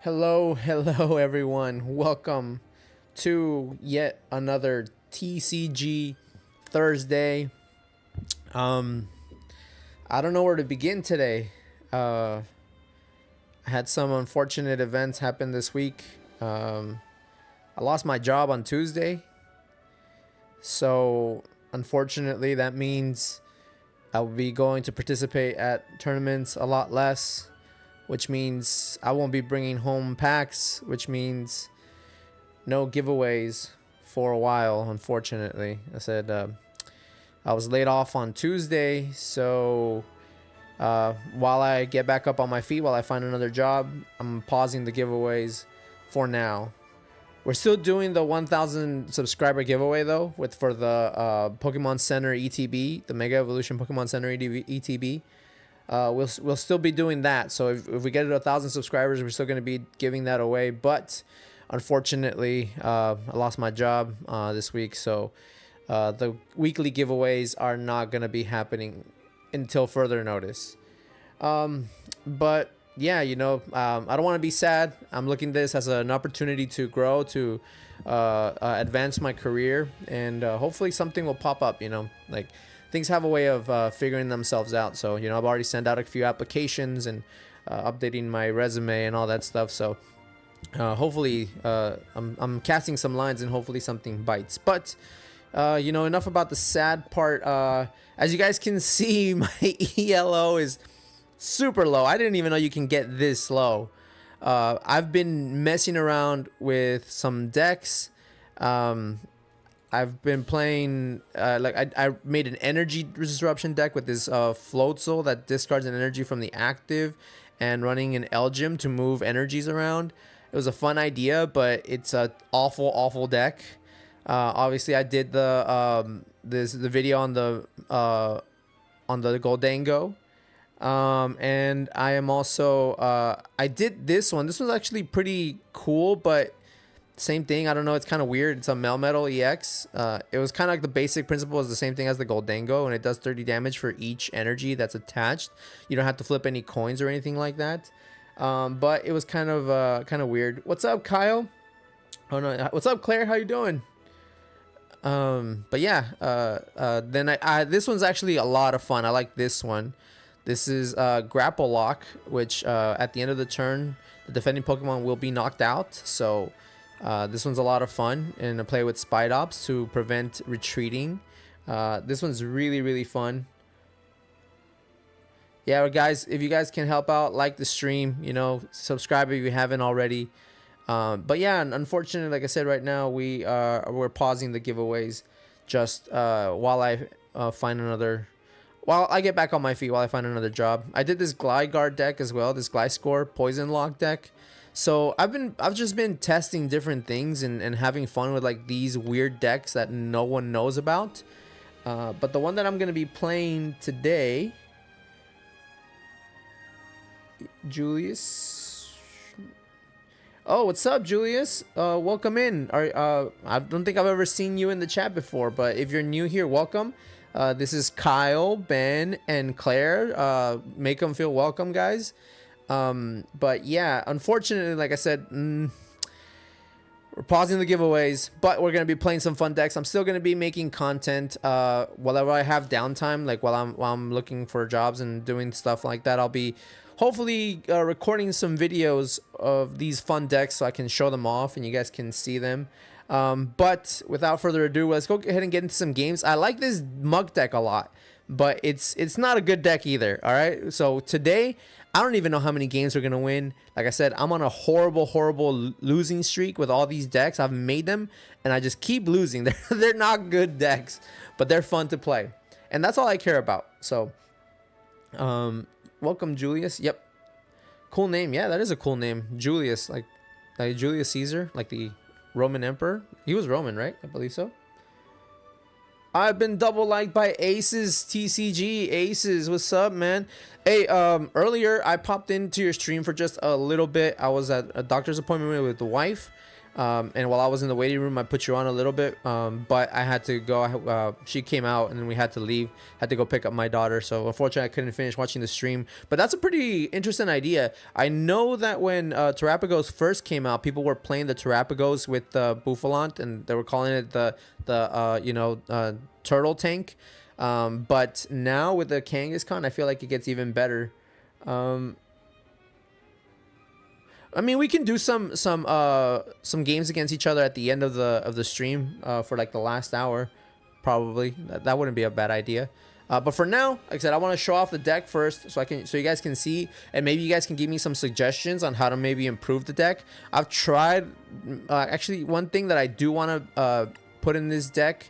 Hello everyone. Welcome to yet another TCG Thursday. I don't know where to begin today. I had some unfortunate events happen this week. I lost my job on Tuesday. So, unfortunately, that means I'll be going to participate at tournaments a lot less, which means I won't be bringing home packs, which means no giveaways for a while, unfortunately. I was laid off on Tuesday, so while I get back up on my feet, while I find another job, I'm pausing the giveaways for now. We're still doing the 1,000 subscriber giveaway though, for the Pokemon Center ETB, the Mega Evolution Pokemon Center ETB. We'll still be doing that. So if we get to 1,000 subscribers, we're still going to be giving that away. But unfortunately, I lost my job this week, so the weekly giveaways are not going to be happening until further notice. But yeah, I don't want to be sad. I'm looking at this as an opportunity to grow, to advance my career, and hopefully something will pop up. Like things have a way of figuring themselves out. So I've already sent out a few applications and updating my resume and all that stuff. So hopefully I'm casting some lines and hopefully something bites. But enough about the sad part. As you guys can see, my ELO is super low. I didn't even know you can get this low. I've been messing around with some decks. I've been playing I made an energy disruption deck with this Floatzel that discards an energy from the active and running an Elgym to move energies around. It was a fun idea, but it's a awful deck. Obviously I did the video on the Goldango. And I am also I did this one. This one's actually pretty cool, but same thing. I don't know. It's kind of weird. It's a Melmetal EX. It was kind of like the basic principle is the same thing as the Goldango, and it does 30 damage for each energy that's attached. You don't have to flip any coins or anything like that. But it was kind of weird. What's up, Kyle? Oh no. What's up, Claire? How you doing? But yeah. Then this one's actually a lot of fun. I like this one. This is Grapple Lock, which at the end of the turn, the defending Pokemon will be knocked out. So this one's a lot of fun, and I play with Spidops to prevent retreating. This one's really fun. Yeah, guys, if you guys can help out, like the stream, subscribe if you haven't already. But yeah, unfortunately, like I said, right now we're pausing the giveaways just while I find another. While I get back on my feet, while I find another job. I did this Gligar deck as well, this Gliscor Poison Lock deck. So I've just been testing different things and having fun with like these weird decks that no one knows about. But the one that I'm gonna be playing today, Julius. Oh, what's up, Julius? Welcome in. I don't think I've ever seen you in the chat before, but if you're new here, welcome. This is Kyle, Ben, and Claire. Make them feel welcome, guys. But yeah, unfortunately, like I said, we're pausing the giveaways, but we're going to be playing some fun decks. I'm still going to be making content whenever I have downtime, like while I'm looking for jobs and doing stuff like that. I'll be hopefully recording some videos of these fun decks so I can show them off and you guys can see them. But without further ado, let's go ahead and get into some games. I like this Mug deck a lot, but it's not a good deck either. All right. So today, I don't even know how many games we're going to win. Like I said, I'm on a horrible losing streak with all these decks. I've made them and I just keep losing. They're not good decks, but they're fun to play. And that's all I care about. So, welcome, Julius. Yep. Cool name. Yeah, that is a cool name. Julius, like Julius Caesar, like the Roman Emperor. He was Roman, right? I believe so. I've been double liked by Aces TCG. Aces, what's up, man? Hey, earlier I popped into your stream for just a little bit. I was at a doctor's appointment with the wife. And while I was in the waiting room, I put you on a little bit, but I had to go. She came out, and then we had to leave. Had to go pick up my daughter, so unfortunately, I couldn't finish watching the stream. But that's a pretty interesting idea. I know that when Terrapagos first came out, people were playing the Terrapagos with the Buffalant, and they were calling it the turtle tank. But now with the Kangaskhan, I feel like it gets even better. I mean, we can do some games against each other at the end of the stream for like the last hour, probably. That wouldn't be a bad idea. But for now, like I said, I want to show off the deck first, so you guys can see, and maybe you guys can give me some suggestions on how to maybe improve the deck. I've tried. Actually, one thing that I do want to put in this deck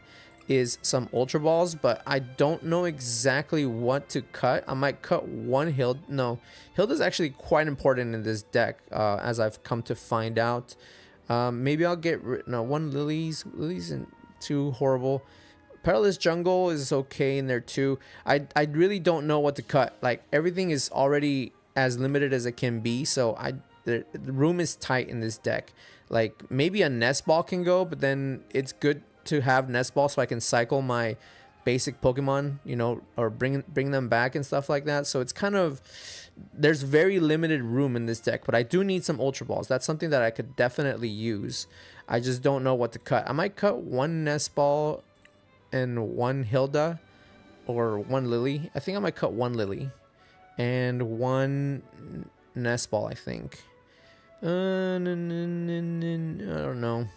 is some Ultra Balls, but I don't know exactly what to cut. I might cut one Hild. No, Hild is actually quite important in this deck, as I've come to find out. Maybe I'll get one Lilies. Lilies isn't too horrible. Perilous Jungle is okay in there too. I really don't know what to cut. Like, everything is already as limited as it can be, so the room is tight in this deck. Like, maybe a Nest Ball can go, but then it's good to have Nest Ball so I can cycle my basic Pokemon, you know, or bring them back and stuff like that. So it's kind of, there's very limited room in this deck, but I do need some Ultra Balls. That's something that I could definitely use. I just don't know what to cut. I might cut one Nest Ball and one Hilda, or one Lily. I think I might cut one Lily and one Nest Ball, I think. I don't know.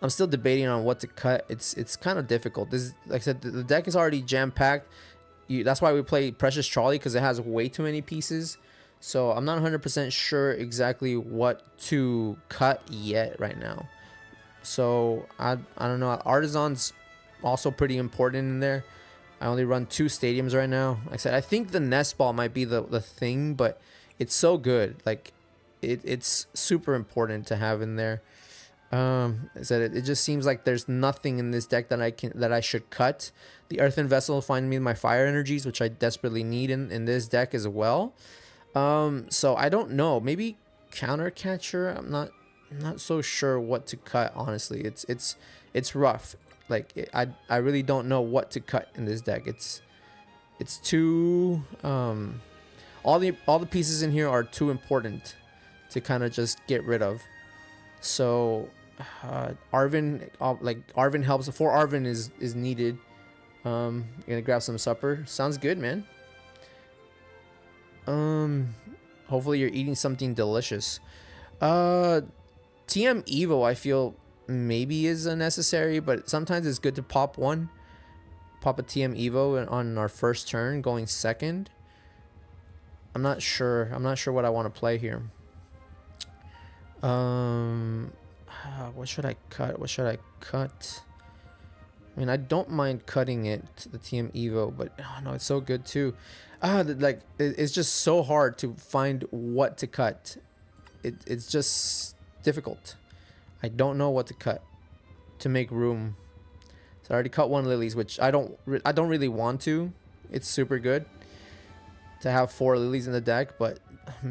I'm still debating on what to cut. It's kind of difficult. This, like I said, the deck is already jam-packed. That's why we play Precious Trolley, because it has way too many pieces. So I'm not 100% sure exactly what to cut yet right now. So I don't know. Artisan's also pretty important in there. I only run 2 stadiums right now. Like I said, I think the Nest Ball might be the thing, but it's so good. Like, it's super important to have in there. Is that it just seems like there's nothing in this deck that I should cut. The Earthen Vessel will find me my fire energies, which I desperately need in this deck as well. So I don't know. Maybe Counter Catcher. I'm not so sure what to cut, honestly. It's rough. Like, I really don't know what to cut in this deck. It's too all the pieces in here are too important to kind of just get rid of. So Arven helps. 4 Arven is needed. Gonna grab some supper. Sounds good, man. Hopefully you're eating something delicious. TM Evo, I feel maybe is unnecessary, but sometimes it's good to pop one. Pop a TM Evo on our first turn, going second. I'm not sure what I want to play here. What should I cut? I mean, I don't mind cutting it, the TM Evo, but oh no, it's so good too. Like, it's just so hard to find what to cut. It's just difficult. I don't know what to cut to make room. So I already cut one Lilies, which I don't really want to. It's super good to have 4 Lilies in the deck, but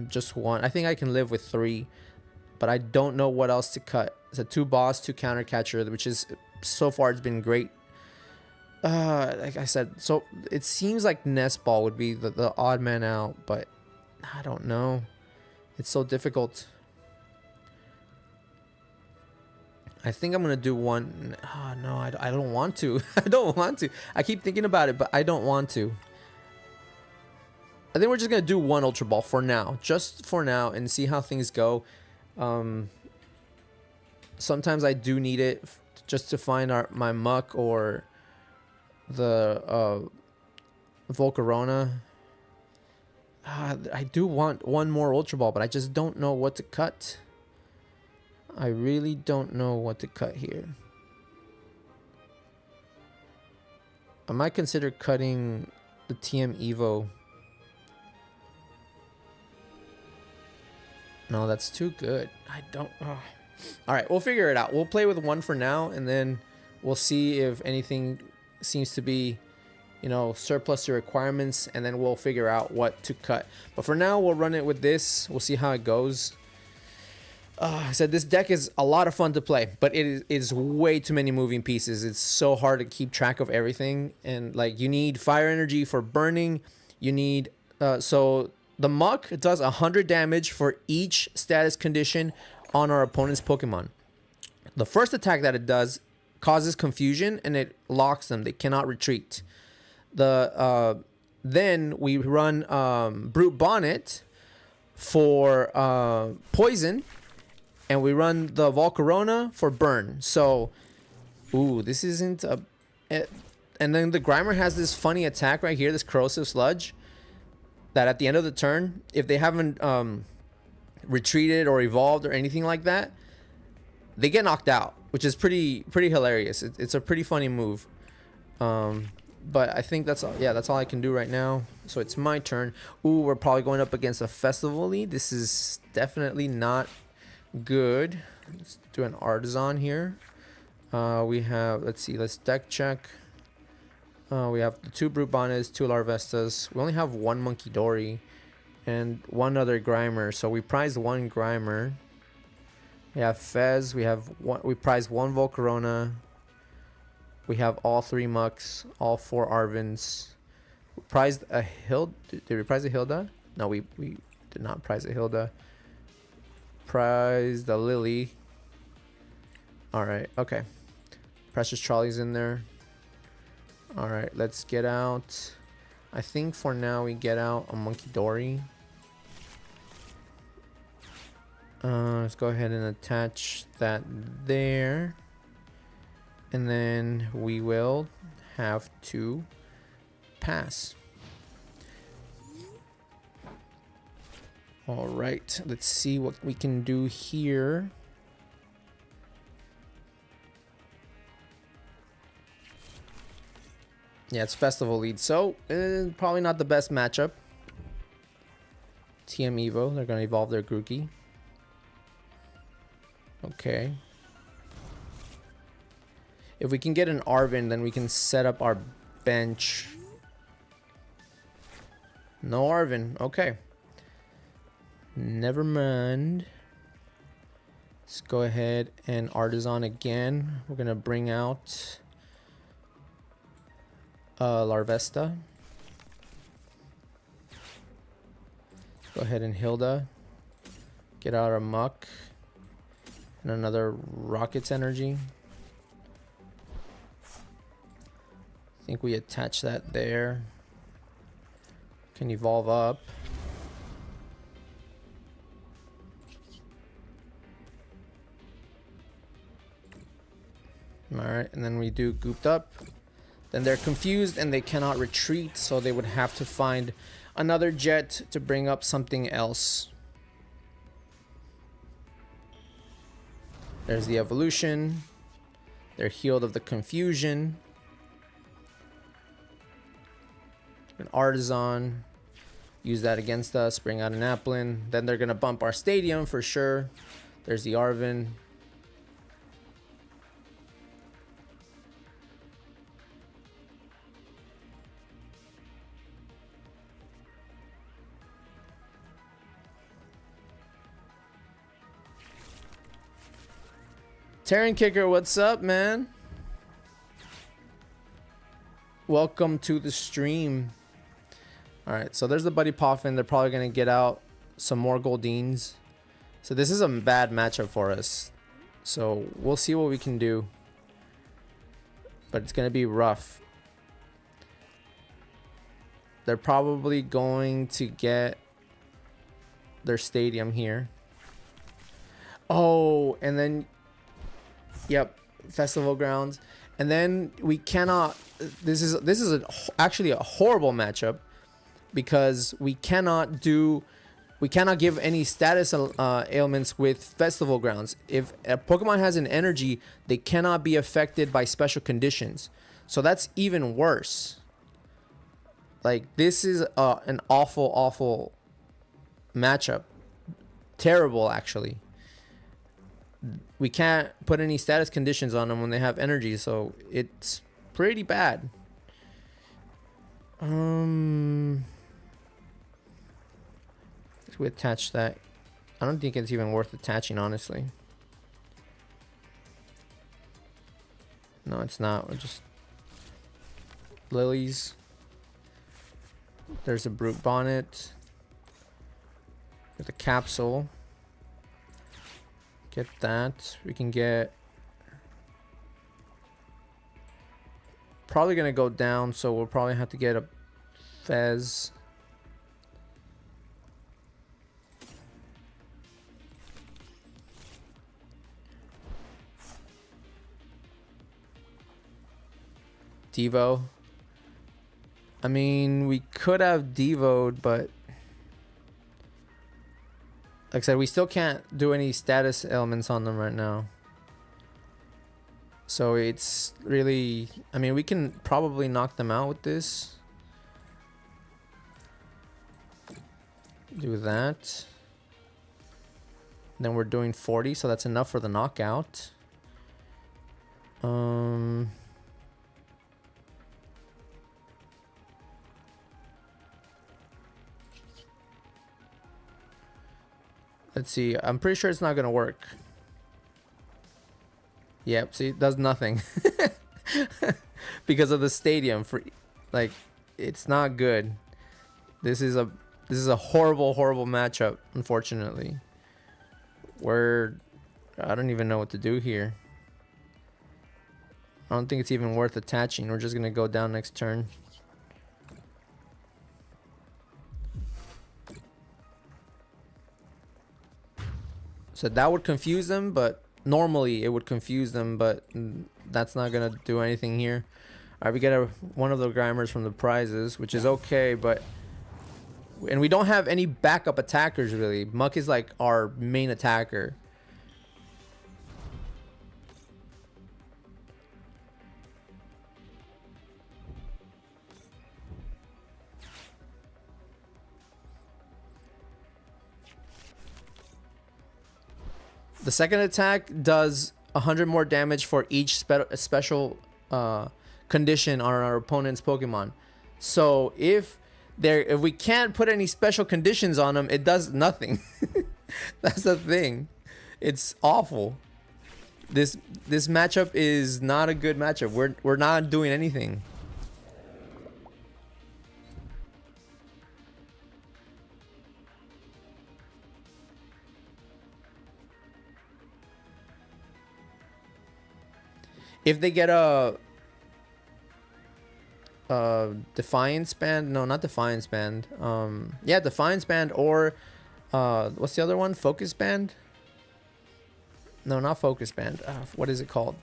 just one. I think I can live with 3, but I don't know what else to cut. It's a 2 Boss, 2 Counter Catcher, which is, so far, it's been great. Like I said, so it seems like Nest Ball would be the odd man out, but I don't know. It's so difficult. I think I'm gonna do one. Oh no, I don't want to. I don't want to. I keep thinking about it, but I don't want to. I think we're just gonna do one Ultra Ball for now, just for now, and see how things go. Sometimes I do need it just to find my Muck or the Volcarona. I do want one more Ultra Ball, but I just don't know what to cut. I really don't know what to cut here. I might consider cutting the TM Evo. No, that's too good. I don't... Oh. All right, we'll figure it out. We'll play with one for now, and then we'll see if anything seems to be, you know, surplus to requirements, and then we'll figure out what to cut. But for now, we'll run it with this. We'll see how it goes. I said this deck is a lot of fun to play, but it is way too many moving pieces. It's so hard to keep track of everything, and like you need fire energy for burning. You need so the Muck does 100 damage for each status condition on our opponent's Pokemon. The first attack that it does causes confusion and it locks them. They cannot retreat. Then we run Brute Bonnet for poison. And we run the Volcarona for burn. So, ooh, this isn't a... And then the Grimer has this funny attack right here, this Corrosive Sludge. That at the end of the turn, if they haven't retreated or evolved or anything like that, they get knocked out. Which is pretty hilarious. It's a pretty funny move. But I think that's all, yeah, that's all I can do right now. So it's my turn. Ooh, we're probably going up against a Festival lead. This is definitely not... good. Let's do an Artisan here. We have, let's see, let's deck check. We have the 2 Brute Bonnets, 2 Larvestas. We only have 1 Monkey Dory and 1 other Grimer. So we prized 1 Grimer. We have Fez. We prized 1 Volcarona. We have all 3 Mucks, all 4 Arvins. We prized a Hilda. Did we prize a Hilda? No, we did not prize a Hilda. Prize the Lily. Alright, okay. Precious Trolley's in there. Alright, let's get out. I think for now we get out a Monkey Dory. Let's go ahead and attach that there. And then we will have to pass. All right, let's see what we can do here. Yeah, it's Festival lead, so probably not the best matchup. TM Evo, they're gonna evolve their Grookey. Okay. If we can get an Arvin, then we can set up our bench. No Arvin, okay. Never mind. Let's go ahead and Artisan again. We're gonna bring out Larvesta. Go ahead and Hilda. Get out our Muck. And another Rocket's Energy. I think we attach that there. Can evolve up. Alright, and then we do Gooped Up. Then they're confused and they cannot retreat, so they would have to find another jet to bring up something else. There's the evolution. They're healed of the confusion. An Artisan. Use that against us. Bring out an Applin. Then they're going to bump our stadium for sure. There's the Arvin. Terran Kicker, what's up, man? Welcome to the stream. Alright, so there's the Buddy Poffin. They're probably going to get out some more Goldines. So this is a bad matchup for us. So we'll see what we can do. But it's going to be rough. They're probably going to get their stadium here. Oh, and then... Yep, Festival Grounds. And then we cannot... This is actually a horrible matchup. Because we cannot give any status ailments with Festival Grounds. If a Pokemon has an energy, they cannot be affected by special conditions. So that's even worse. Like, this is an awful matchup. Terrible, actually. We can't put any status conditions on them when they have energy, so it's pretty bad. We attach that. I don't think it's even worth attaching, honestly. No, it's not. We're just lilies. There's a brute bonnet with a capsule. Get that. We can get... Probably gonna go down, so we'll probably have to get a fez. Devo. I mean, we could have Devo'd, but like I said, we still can't do any status elements on them right now. So it's really, I mean, we can probably knock them out with this. Do that. Then we're doing 40, so that's enough for the knockout. Let's see. I'm pretty sure it's not gonna work. Yep. See, it does nothing because of the stadium. For like, it's not good. This is a horrible matchup. Unfortunately, I don't even know what to do here. I don't think it's even worth attaching. We're just gonna go down next turn. So that would confuse them, but normally it would confuse them, but that's not gonna do anything here. All right, we get one of the Grimers from the prizes, which is okay, but and we don't have any backup attackers really. Muck is like our main attacker. The second attack does 100 more damage for each special condition on our opponent's Pokemon. So if we can't put any special conditions on them, it does nothing. That's the thing. It's awful. This matchup is not a good matchup. We're not doing anything. If they get a Defiance Band, no, not Defiance Band. Yeah, Defiance Band or what's the other one? Focus Band? No, not Focus Band. What is it called?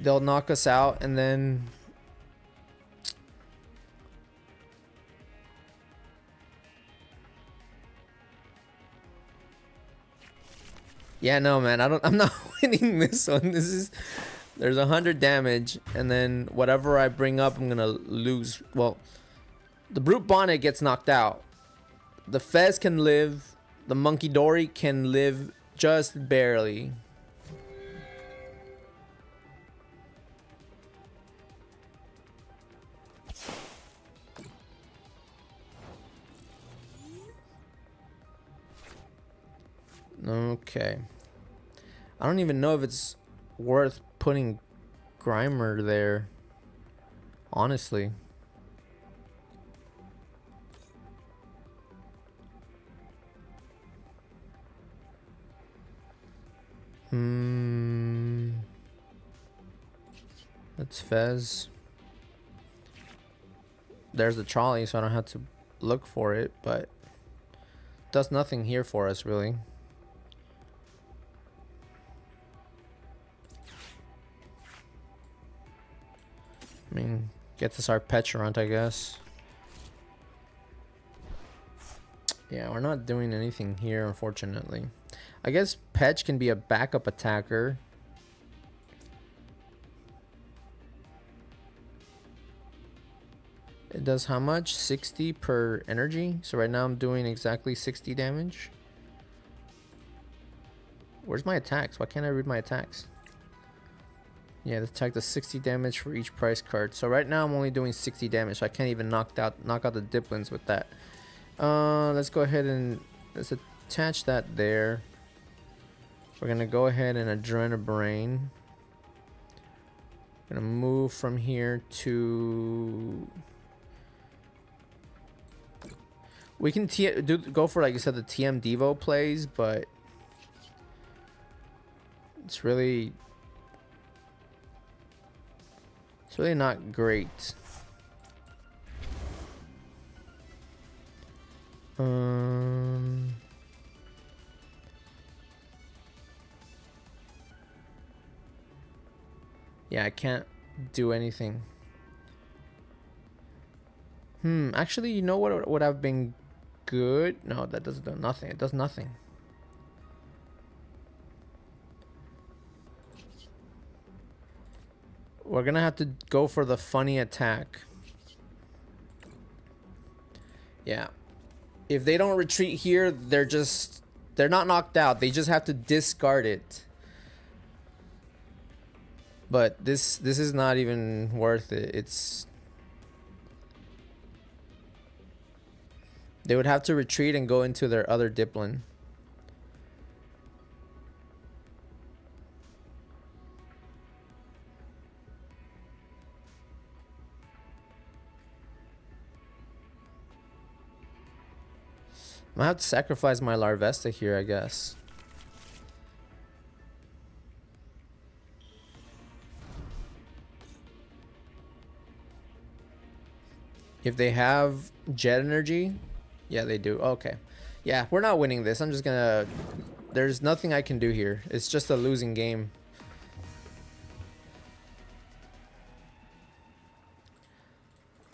They'll knock us out and then yeah, no, man. I'm not winning this one. There's 100 damage, and then whatever I bring up, I'm gonna lose. Well, the Brute Bonnet gets knocked out. The Fez can live. The Monkey Dory can live just barely. Okay. I don't even know if it's worth putting Grimer there. Honestly. That's Fez. There's the trolley, so I don't have to look for it, but it does nothing here for us, really. I mean, gets us our Petulant, I guess. Yeah, we're not doing anything here, unfortunately. I guess Petch can be a backup attacker. It does how much? 60 per energy. So right now I'm doing exactly 60 damage. Where's my attacks? Why can't I read my attacks? Yeah, the attack does 60 damage for each prize card. So right now I'm only doing 60 damage. So I can't even knock out the Diplins with that. Let's go ahead and let's attach that there. We're gonna go ahead and Adrenabrain. Gonna move from here to. We can go for, like you said, the TM Devo plays, but it's really not great. Yeah, I can't do anything. Actually, you know what would have been good? No, that doesn't do nothing. It does nothing. We're gonna have to go for the funny attack. Yeah. If they don't retreat here, they're not knocked out. They just have to discard it. But this is not even worth it. They would have to retreat and go into their other Diplin. I have to sacrifice my Larvesta here, I guess. If they have jet energy, yeah, they do. Okay. Yeah, we're not winning this. I'm just gonna... There's nothing I can do here. It's just a losing game.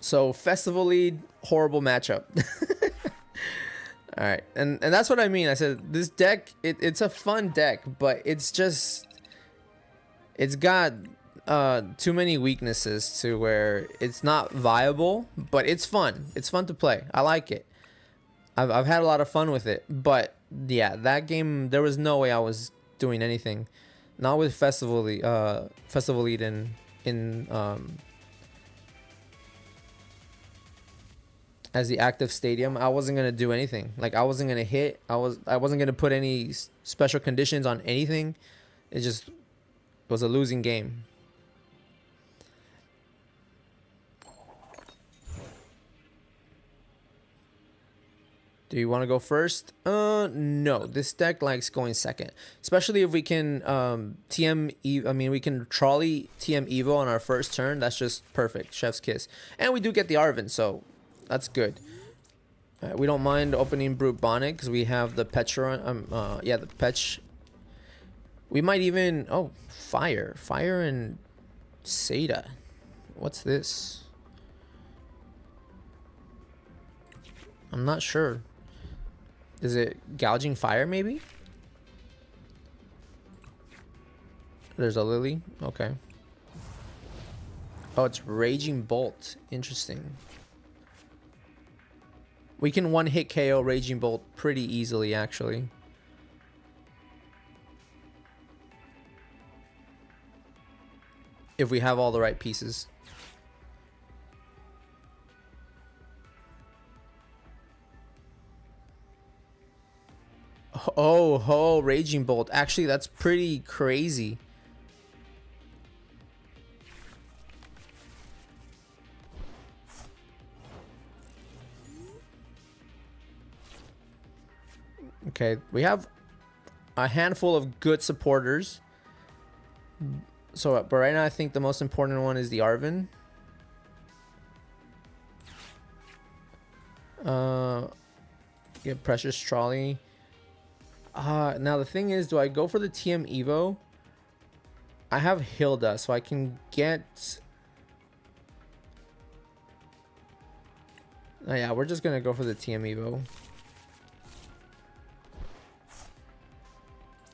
So, Festival Lead, horrible matchup. Alright, and that's what I mean. I said, this deck, it's a fun deck, but it's just... It's got... too many weaknesses to where it's not viable, but it's fun. It's fun to play. I like it. I've had a lot of fun with it, but yeah, that game, there was no way I was doing anything. Not with Festival Lead in as the active stadium. I wasn't gonna do anything. Like, I wasn't gonna hit. I wasn't gonna put any special conditions on anything. It just was a losing game. Do you want to go first? No. This deck likes going second, especially if we can we can trolley TM Evo on our first turn. That's just perfect. Chef's kiss. And we do get the Arven, so that's good. We don't mind opening Brute Bonnet because we have the Petron. Yeah, the Petch. We might even Fire and Seda. What's this? I'm not sure. Is it Gouging Fire, maybe? There's a Lily. Okay. Oh, it's Raging Bolt. Interesting. We can one-hit KO Raging Bolt pretty easily, actually. If we have all the right pieces. Oh, Raging Bolt. Actually, that's pretty crazy. Okay, we have a handful of good supporters. So, but right now I think the most important one is the Arven. Get Precious Trolley. Now the thing is, do I go for the TM Evo? I have Hilda, so I can get... Oh yeah, we're just gonna go for the TM Evo.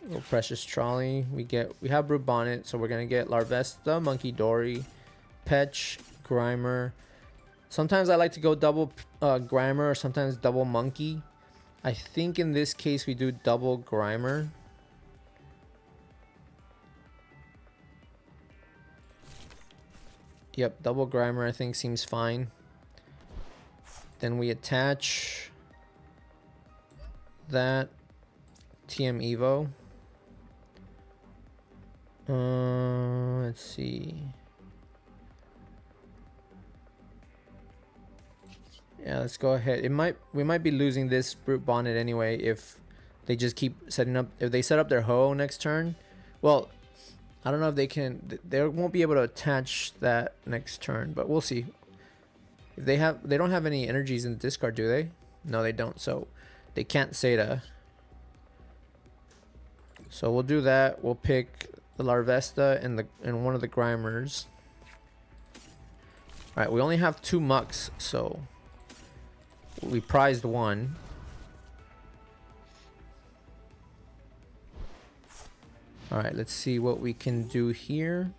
Little Precious Trolley. We have Brute Bonnet, so we're gonna get Larvesta, Monkey Dory, Petch, Grimer. Sometimes I like to go double Grimer or sometimes double Monkey. I think in this case we do double Grimer. Yep, double Grimer I think seems fine. Then we attach that. TM Evo. Let's see. Yeah, let's go ahead. We might be losing this brute bonnet anyway if they just keep setting up. If they set up their hoe next turn, well, I don't know if they can. They won't be able to attach that next turn, but we'll see. If they don't have any energies in the discard, do they? No, they don't. So they can't Seta. So we'll do that. We'll pick the Larvesta and one of the Grimers. All right, we only have 2 mucks, so we prized one. All right, let's see what we can do here.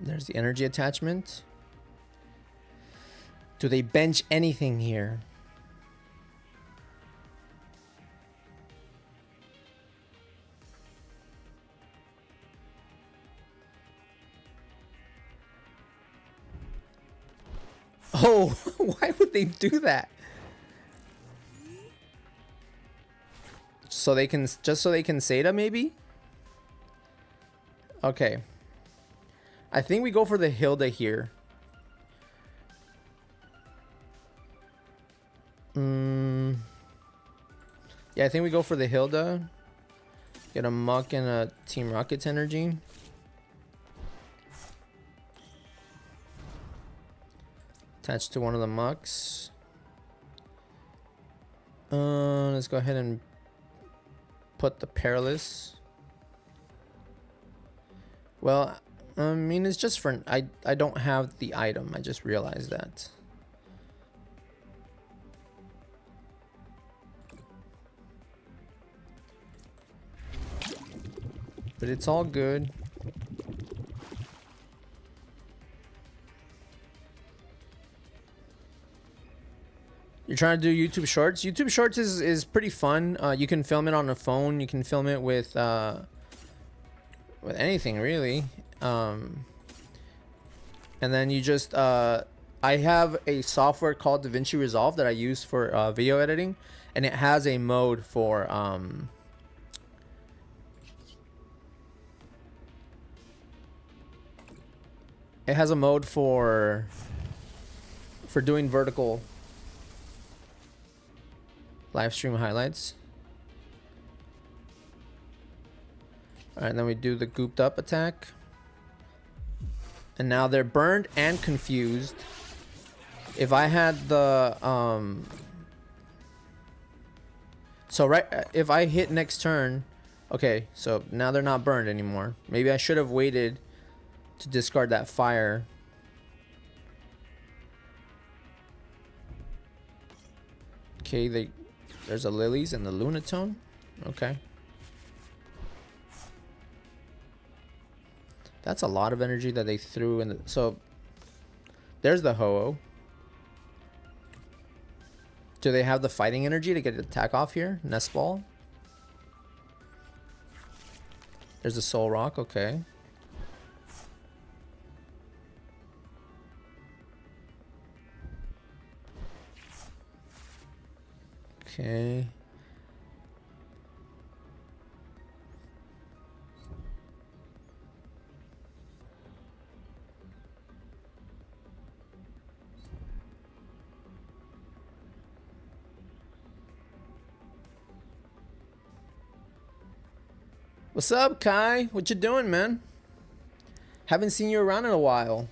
There's the energy attachment. Do they bench anything here? Oh, why would they do that? So they can, just so they can Seta maybe? Okay. I think we go for the Hilda here. Yeah, I think we go for the Hilda. Get a Muck and a Team Rocket's energy. Attached to one of the Mucks. Let's go ahead and put the Perilous. Well, I mean, it's just for... I don't have the item. I just realized that. But it's all good. You're trying to do YouTube Shorts? YouTube Shorts is pretty fun. You can film it on a phone. You can film it with anything, really. And then you just... I have a software called DaVinci Resolve that I use for video editing. And it has a mode for... it has a mode for doing vertical live stream highlights. Alright, then we do the gooped up attack. And now they're burned and confused. If I had the so right, if I hit next turn, okay, so now they're not burned anymore. Maybe I should have waited to discard that fire. Okay, there's a Lilies and the Lunatone. Okay. That's a lot of energy that they threw in the... So, there's the Ho-Oh. Do they have the fighting energy to get the attack off here? Nest Ball. There's the Soul Rock, okay. Okay. What's up, Kai? What you doing, man? Haven't seen you around in a while.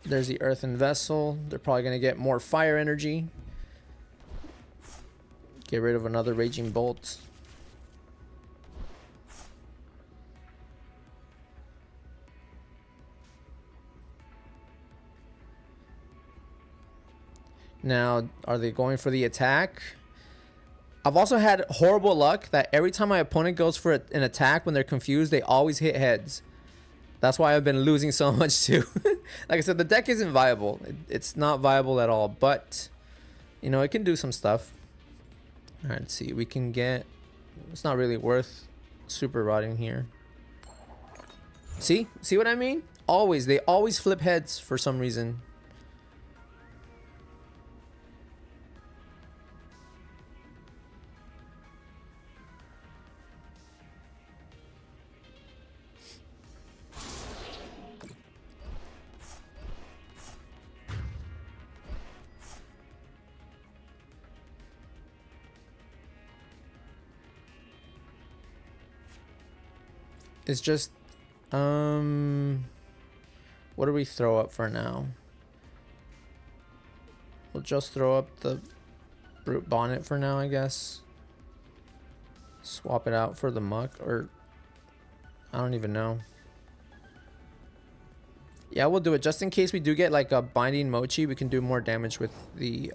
There's the Earthen Vessel. They're probably going to get more fire energy. Get rid of another Raging Bolt. Now, are they going for the attack? I've also had horrible luck that every time my opponent goes for an attack when they're confused, they always hit heads. That's why I've been losing so much too. Like I said, the deck isn't viable. It's not viable at all, but you know, it can do some stuff. All right, let's see. We can get, it's not really worth super rotting here. See what I mean? Always, they always flip heads for some reason. It's just, what do we throw up for now? We'll just throw up the brute bonnet for now, I guess. Swap it out for the muck, or I don't even know. Yeah, we'll do it just in case we do get like a binding mochi. We can do more damage with the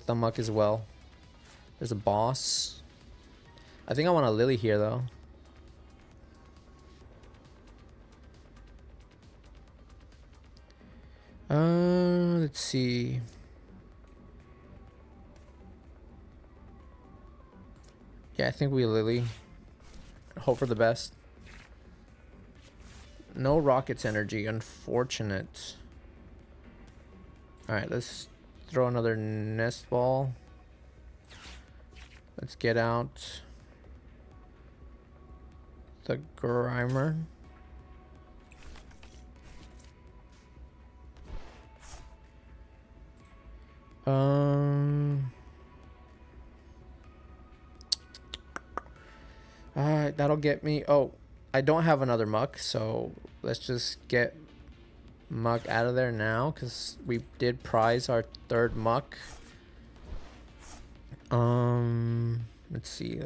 muck as well. There's a boss. I think I want a lily here though. Let's see. Yeah, I think we lily. Hope for the best. No rockets energy, unfortunate. Alright, let's throw another nest ball. Let's get out the Grimer. Alright, that'll get me. Oh, I don't have another muck, so let's just get muck out of there now, because we did prize our third muck. Let's see.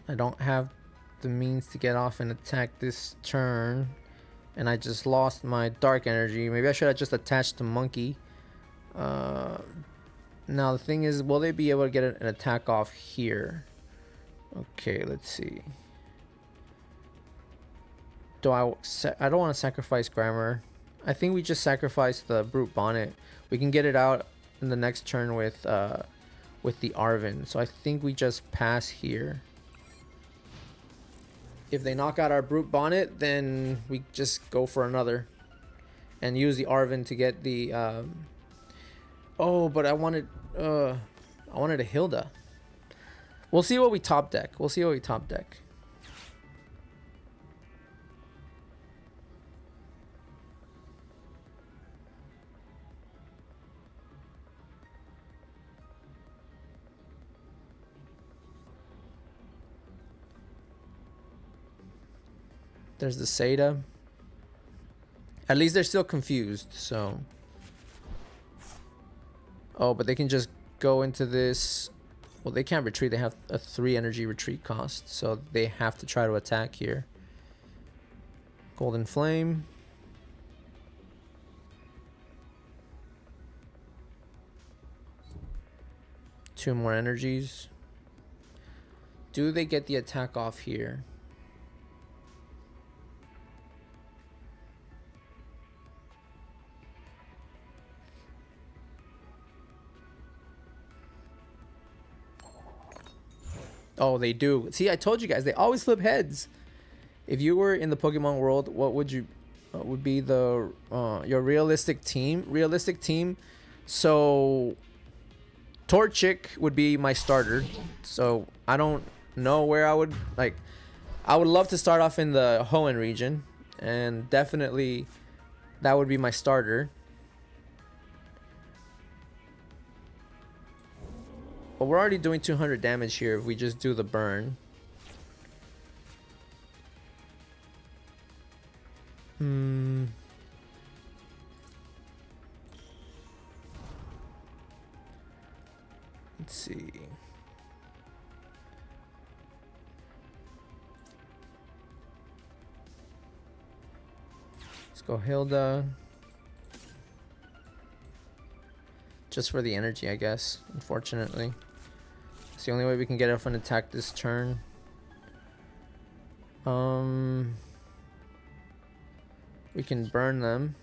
I don't have the means to get off and attack this turn, and I just lost my dark energy. Maybe I should have just attached the monkey. Now the thing is, will they be able to get an attack off here? Okay, let's see. I don't want to sacrifice Grammar. I think we just sacrifice the brute bonnet. We can get it out in the next turn with the Arven. So I think we just pass here. If they knock out our brute bonnet, then we just go for another and use the Arven to get the oh, but I wanted a Hilda. We'll see what we top deck. There's the Seda. At least they're still confused, so. Oh, but they can just go into this. Well, they can't retreat. They have a 3 energy retreat cost, so they have to try to attack here. Golden Flame. Two more energies. Do they get the attack off here? Oh, they do. See, I told you guys, they always flip heads. If you were in the Pokemon world, what would you would be the your realistic team? So Torchic would be my starter. So I don't know where I would like. I would love to start off in the Hoenn region, and definitely that would be my starter. But we're already doing 200 damage here if we just do the burn. Let's see. Let's go Hilda. Just for the energy, I guess, unfortunately. It's the only way we can get off an attack this turn. We can burn them.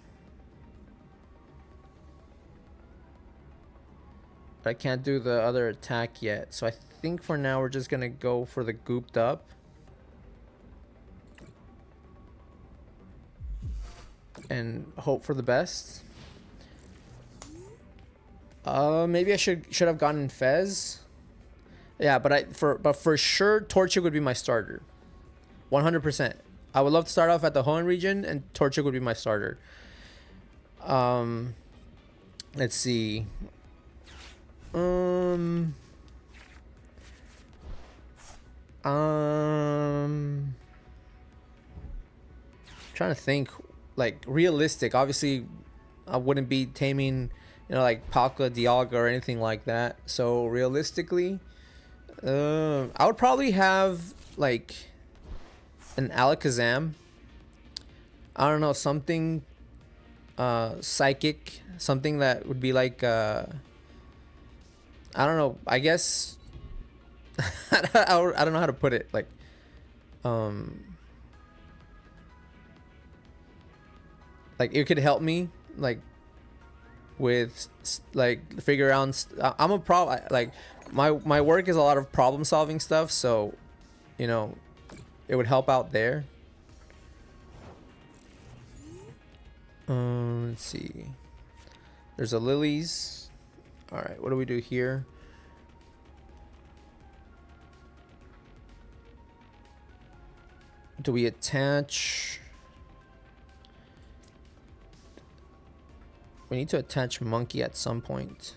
But I can't do the other attack yet. So I think for now we're just gonna go for the gooped up. And hope for the best. Maybe I should have gotten Fez. Yeah, but for sure Torchic would be my starter. 100%. I would love to start off at the Hoenn region, and Torchic would be my starter. Let's see. Trying to think, like, realistic. Obviously, I wouldn't be taming, you know, like Palka, Dialga, or anything like that. So realistically, I would probably have like an Alakazam. I don't know, something psychic, something that would be like I don't know, I guess I don't know how to put it, like it could help me like with like figure out. I'm a problem, like my work is a lot of problem solving stuff, so you know it would help out there. Let's see, there's a Lilies. All right, what do we do here? Do we attach? We need to attach Monkey at some point,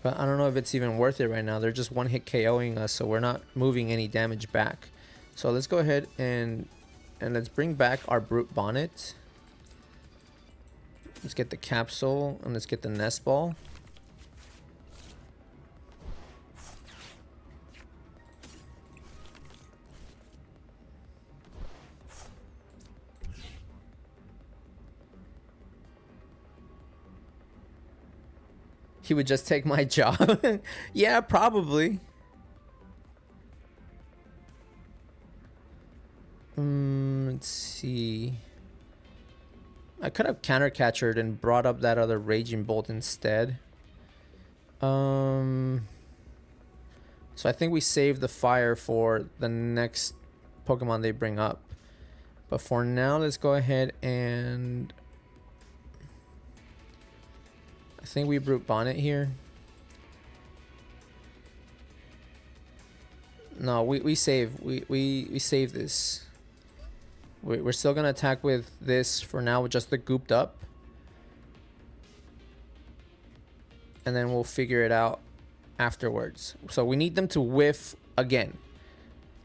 but I don't know if it's even worth it right now. They're just one hit KOing us, so we're not moving any damage back. So let's go ahead and let's bring back our Brute Bonnet. Let's get the Capsule and let's get the Nest Ball. He would just take my job. Yeah, probably. Let's see. I could have counter catchered and brought up that other Raging Bolt instead. So I think we save the fire for the next Pokemon they bring up. But for now, let's go ahead and I think we Brute Bonnet here. No, we save. We save this. We're still gonna attack with this for now with just the gooped up. And then we'll figure it out afterwards. So we need them to whiff again.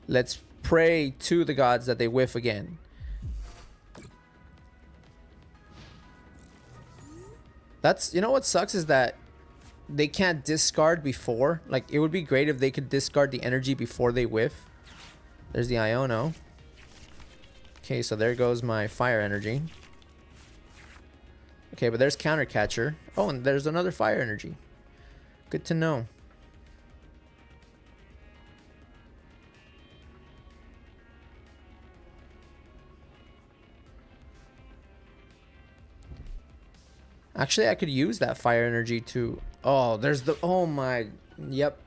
Let's pray to the gods that they whiff again. That's, you know what sucks is that they can't discard before. Like, it would be great if they could discard the energy before they whiff. There's the Iono. Okay, so there goes my fire energy. Okay, but there's counter catcher. Oh, and there's another fire energy. Good to know. Actually, I could use that fire energy to... Oh, there's the... Oh my... Yep.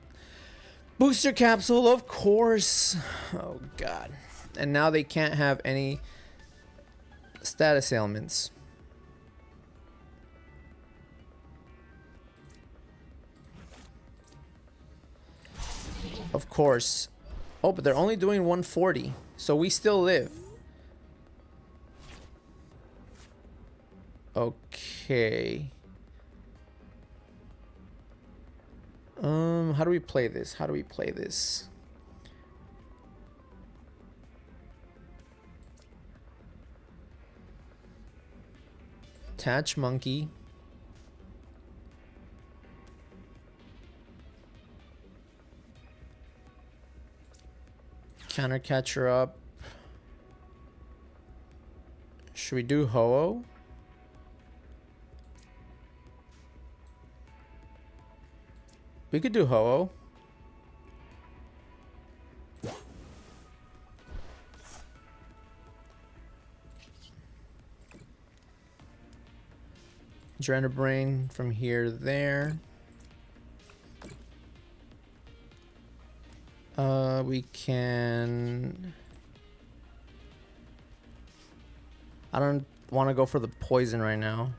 Booster Capsule, of course. Oh, God. And now they can't have any status ailments. Of course. Oh, but they're only doing 140. So we still live. Okay. How do we play this? How do we play this? Attach Monkey. Counter catcher up. Should we do Ho-Oh? We could do Ho-Oh. Adrenal Brain from here to there. We can... I don't want to go for the poison right now.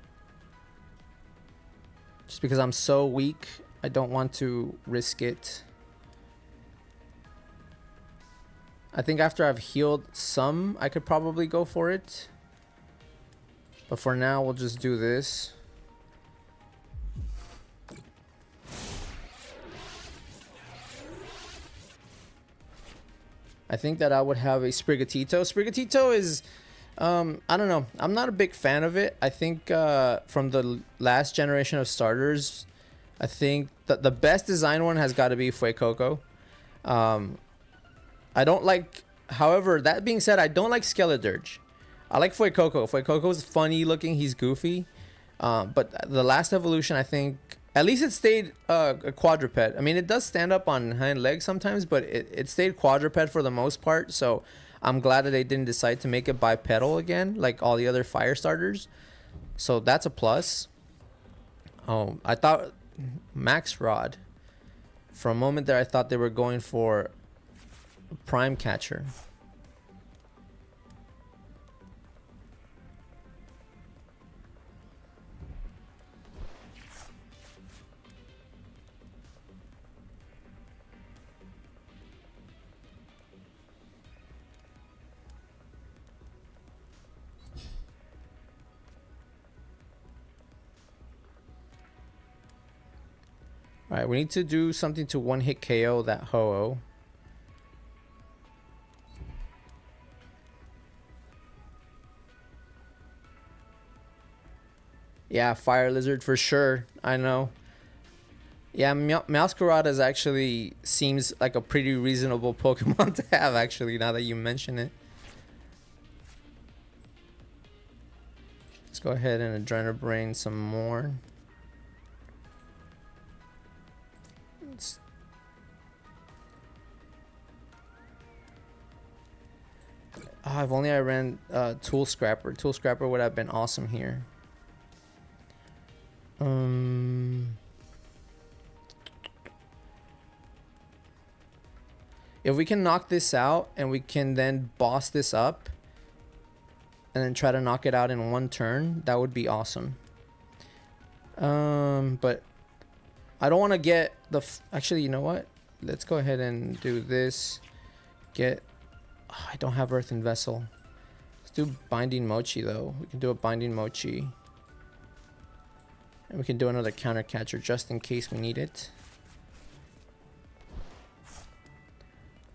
Just because I'm so weak, I don't want to risk it. I think after I've healed some, I could probably go for it. But for now, we'll just do this. I think that I would have a Sprigatito. Sprigatito is... I don't know. I'm not a big fan of it. I think from the last generation of starters, I think that the best design one has got to be Fuecoco. I don't like... However, that being said, I don't like Skeledirge. I like Fuecoco. Fuecoco's funny looking. He's goofy. But the last evolution, I think... At least it stayed a quadruped. I mean, it does stand up on hind legs sometimes, but it stayed quadruped for the most part. So I'm glad that they didn't decide to make it bipedal again, like all the other fire starters. So that's a plus. Oh, I thought Max Rod. For a moment there, I thought they were going for Prime Catcher. Alright, we need to do something to one-hit KO that Ho-Oh. Yeah, Fire Lizard for sure. I know. Yeah, Meowscarada is actually seems like a pretty reasonable Pokemon to have, actually, now that you mention it. Let's go ahead and Adrenal Brain some more. Oh, if only I ran Tool Scrapper. Tool Scrapper would have been awesome here. If we can knock this out and we can then boss this up and then try to knock it out in one turn, that would be awesome. But I don't want to get the... Actually, you know what? Let's go ahead and do this. Get... Oh, I don't have Earthen Vessel. Let's do Binding Mochi, though. We can do a Binding Mochi. And we can do another Counter Catcher just in case we need it.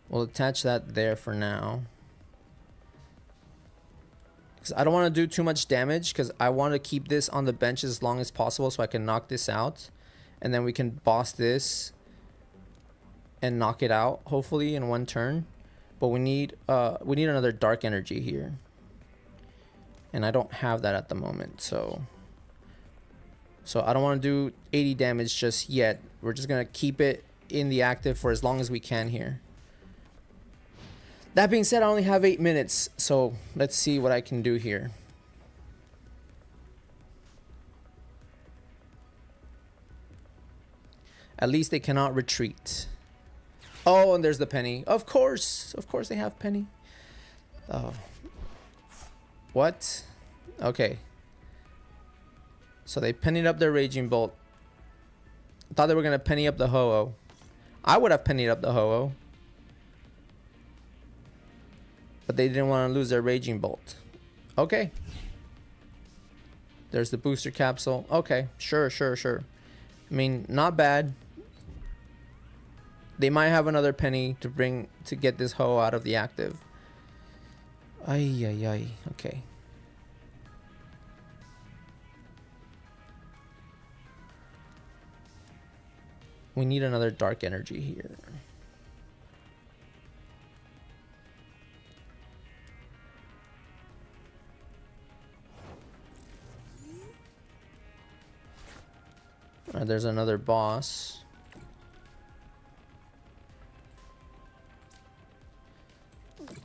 We'll attach that there for now. Because I don't want to do too much damage, because I want to keep this on the bench as long as possible so I can knock this out. And then we can boss this and knock it out, hopefully, in one turn. But we need another Dark Energy here. And I don't have that at the moment, so I don't want to do 80 damage just yet. We're just going to keep it in the active for as long as we can here. That being said, I only have 8 minutes, so let's see what I can do here. At least they cannot retreat. Oh, and there's the penny. Of course they have penny. Oh. What? Okay. So they pennied up their Raging Bolt. I thought they were going to penny up the Ho-Oh. I would have pennied up the Ho-Oh. But they didn't want to lose their Raging Bolt. Okay. There's the booster capsule. Okay, sure. I mean, not bad. They might have another penny to get this Ho out of the active. Ay. Okay. We need another Dark Energy here. Alright, there's another boss.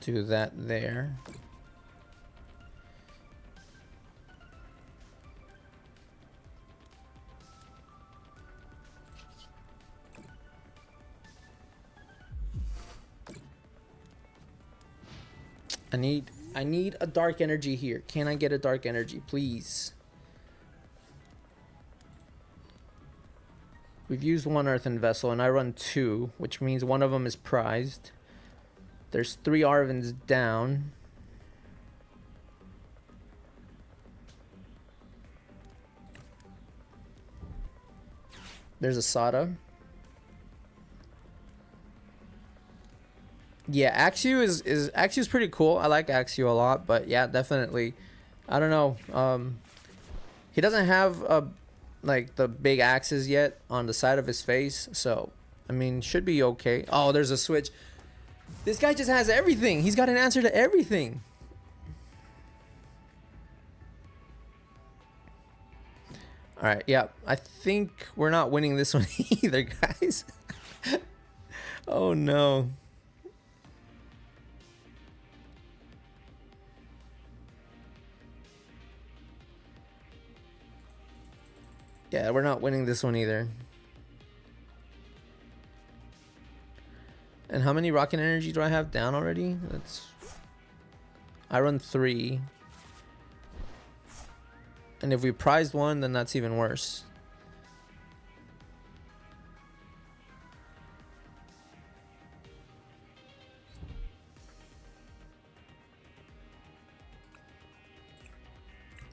Do that there. I need a dark energy here. Can I get a dark energy, please? We've used one earthen vessel and I run 2, which means one of them is prized. There's 3 Arvins down. There's a Sada. Yeah, Axew Axew's pretty cool. I like Axew a lot, but yeah, definitely. I don't know. He doesn't have like the big axes yet on the side of his face, so I mean, should be okay. Oh, there's a switch. This guy just has everything. He's got an answer to everything. All right, yeah. I think we're not winning this one either, guys. Oh no. Yeah, we're not winning this one either. And how many rocket energy do I have down already? I run 3. And if we prized 1, then that's even worse.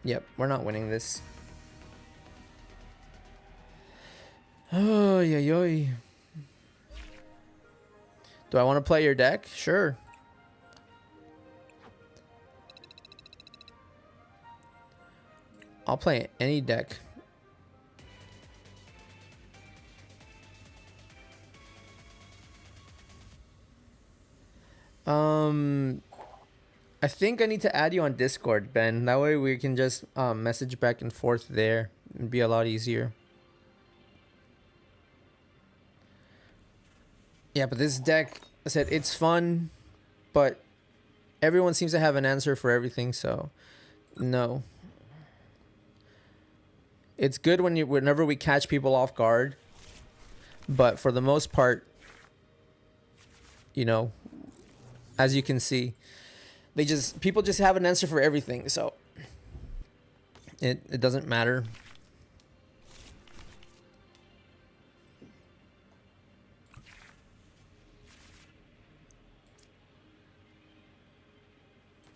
Yep, we're not winning this. Oh, yeah. Do I want to play your deck? Sure. I'll play any deck. I think I need to add you on Discord, Ben. That way we can just message back and forth there. It'd be a lot easier. Yeah, but this deck, I said, it's fun, but everyone seems to have an answer for everything, so no. It's good whenever we catch people off guard, but for the most part, you know, as you can see, people just have an answer for everything, so it doesn't matter.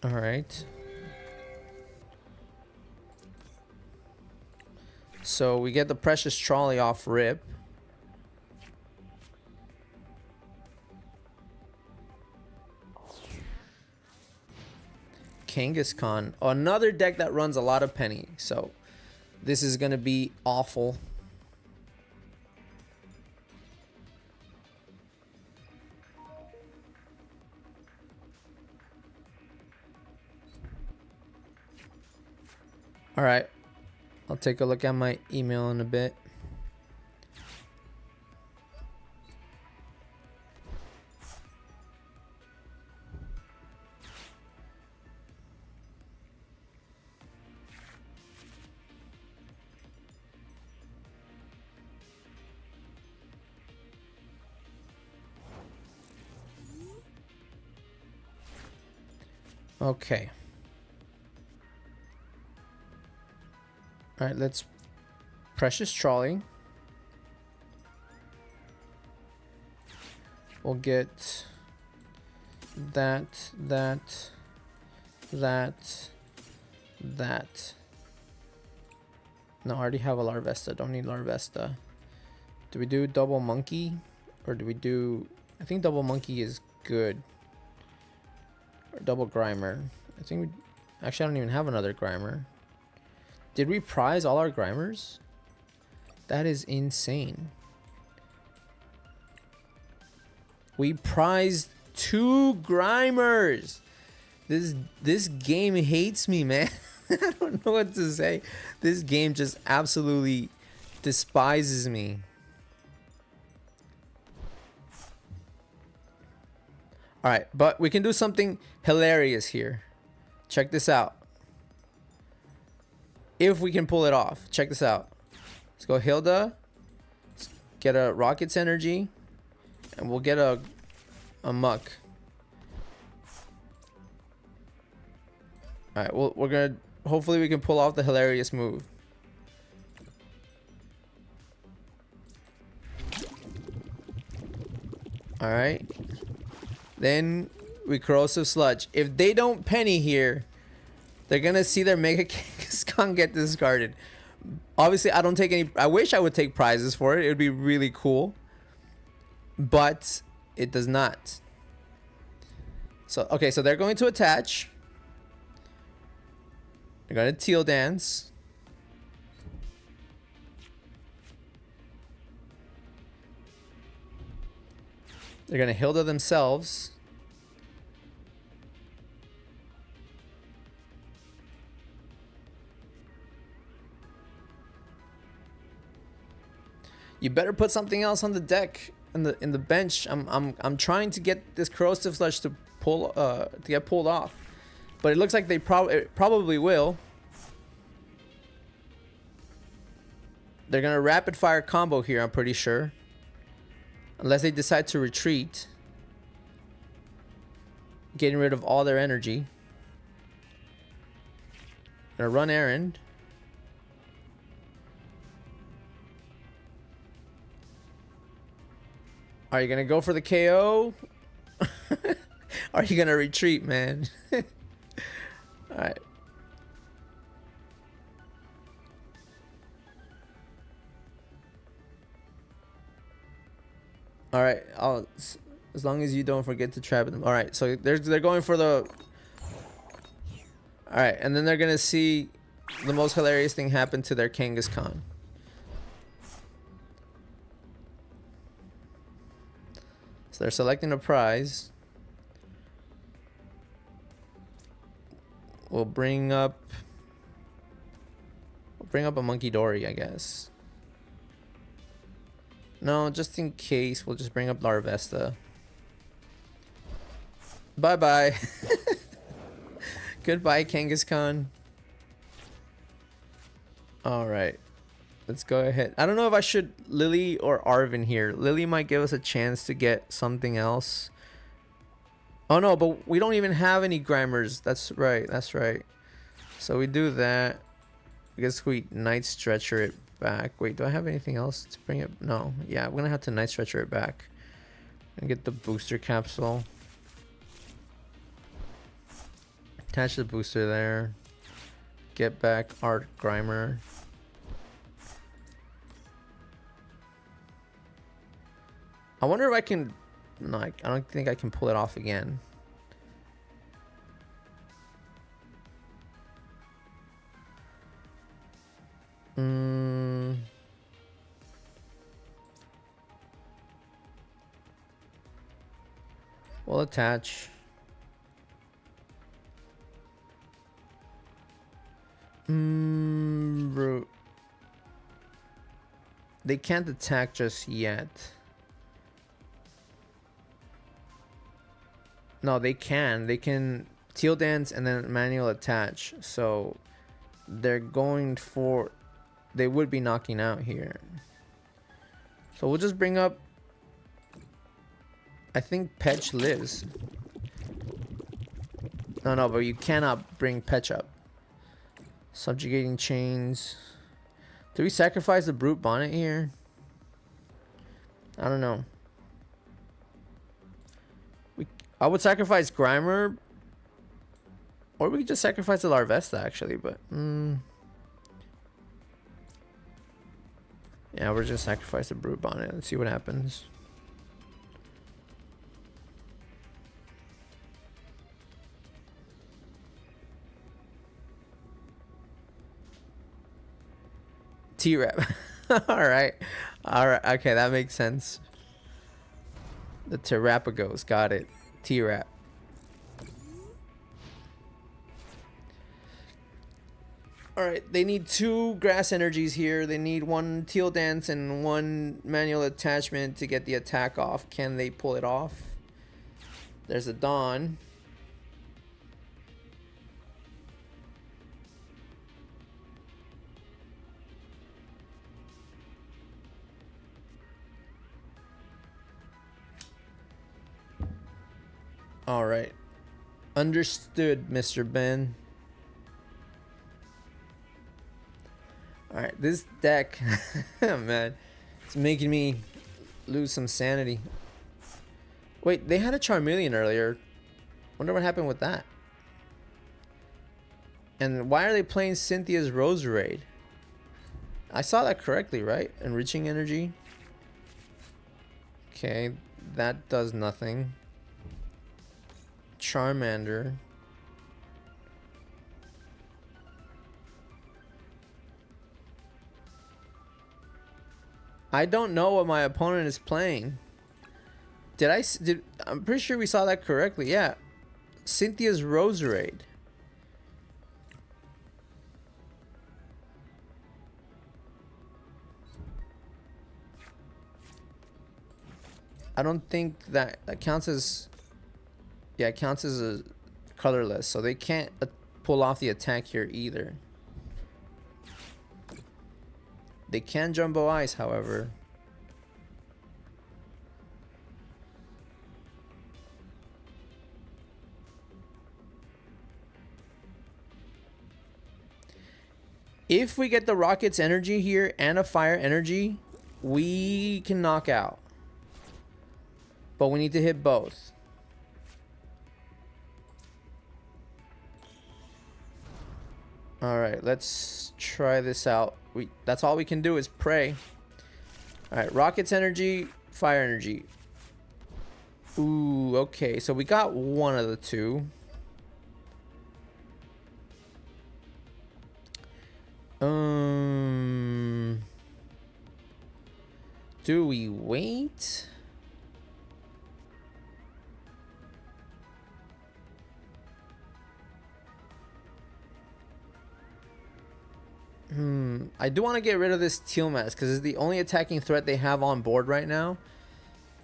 All right. So we get the precious trolley off rip. Kangaskhan, another deck that runs a lot of penny. So this is gonna be awful. All right, I'll take a look at my email in a bit. Okay. All right, let's precious trolley. We'll get that. No, I already have a Larvesta. Don't need Larvesta. Do we do double monkey? Or do we do... I think double monkey is good. Or double Grimer. I think we... Actually, I don't even have another Grimer. Did we prize all our Grimers? That is insane. We prized 2 Grimers. This game hates me, man. I don't know what to say. This game just absolutely despises me. All right, but we can do something hilarious here. Check this out. If we can pull it off. Check this out. Let's go Hilda. Let's get a Rocket's Energy. And we'll get a Muck. All right, well, we're gonna hopefully we can pull off the hilarious move. All right, then we corrosive sludge. If they don't penny here, they're gonna see their Mega Kangaskhan get discarded. Obviously, I don't take any. I wish I would take prizes for it. It would be really cool, but it does not. So okay, so they're going to attach. They're gonna teal dance. They're gonna Hilda themselves. You better put something else on the deck in the bench. I'm trying to get this corrosive sludge to get pulled off, but it looks like they probably will. They're gonna rapid fire combo here, I'm pretty sure. Unless they decide to retreat. Getting rid of all their energy. Gonna run errand. Are you gonna go for the KO? Are you gonna retreat, man? Alright. All right, as long as you don't forget to trap them. All right, so they're going for the. All right, and then they're gonna see the most hilarious thing happen to their Kangaskhan. So they're selecting a prize. We'll bring up a Monkey Dory, I guess. No, just in case, we'll just bring up Larvesta. Bye-bye. Goodbye, Kangaskhan. Alright. Let's go ahead. I don't know if I should Lily or Arven here. Lily might give us a chance to get something else. Oh no, but we don't even have any Grimers. That's right, that's right. So we do that. I guess we Night Stretcher it back. Wait, do I have anything else to bring it? No. Yeah, I'm gonna have to Night Stretcher it back and get the booster capsule. Attach the booster there. Get back Art Grimer. I wonder if I can. No, I don't think I can pull it off again. We'll attach. Bro. They can't attack just yet. No, they can. They can teal dance and then manual attach. So they're going for. They would be knocking out here. So we'll just bring up. I think Petch lives. No, but you cannot bring Petch up. Subjugating chains. Do we sacrifice the Brute Bonnet here? I don't know. I would sacrifice Grimer. Or we could just sacrifice the Larvesta actually, but yeah, we're just sacrifice the Brute Bonnet. Let's see what happens. T-Rap. Alright. Alright. Okay, that makes sense. The Terrapagos. Got it. T-Rap. Alright, they need 2 grass energies here. They need 1 teal dance and 1 manual attachment to get the attack off. Can they pull it off? There's a Dawn. Alright. Understood, Mr. Ben. Alright, this deck, man, it's making me lose some sanity. Wait, they had a Charmeleon earlier. Wonder what happened with that. And why are they playing Cynthia's Roserade? I saw that correctly, right? Enriching Energy. Okay, that does nothing. Charmander. I don't know what my opponent is playing. I'm pretty sure we saw that correctly. Yeah. Cynthia's Roserade. I don't think that counts as... Yeah, it counts as a colorless, so they can't pull off the attack here either. They can Jumbo Ice, however. If we get the Rocket's energy here and a Fire energy, we can knock out. But we need to hit both. Alright, let's try this out. That's all we can do is pray. Alright, Rocket's energy, Fire energy. Ooh, okay, so we got one of the two. Do we wait? I do want to get rid of this Teal'c because it's the only attacking threat they have on board right now.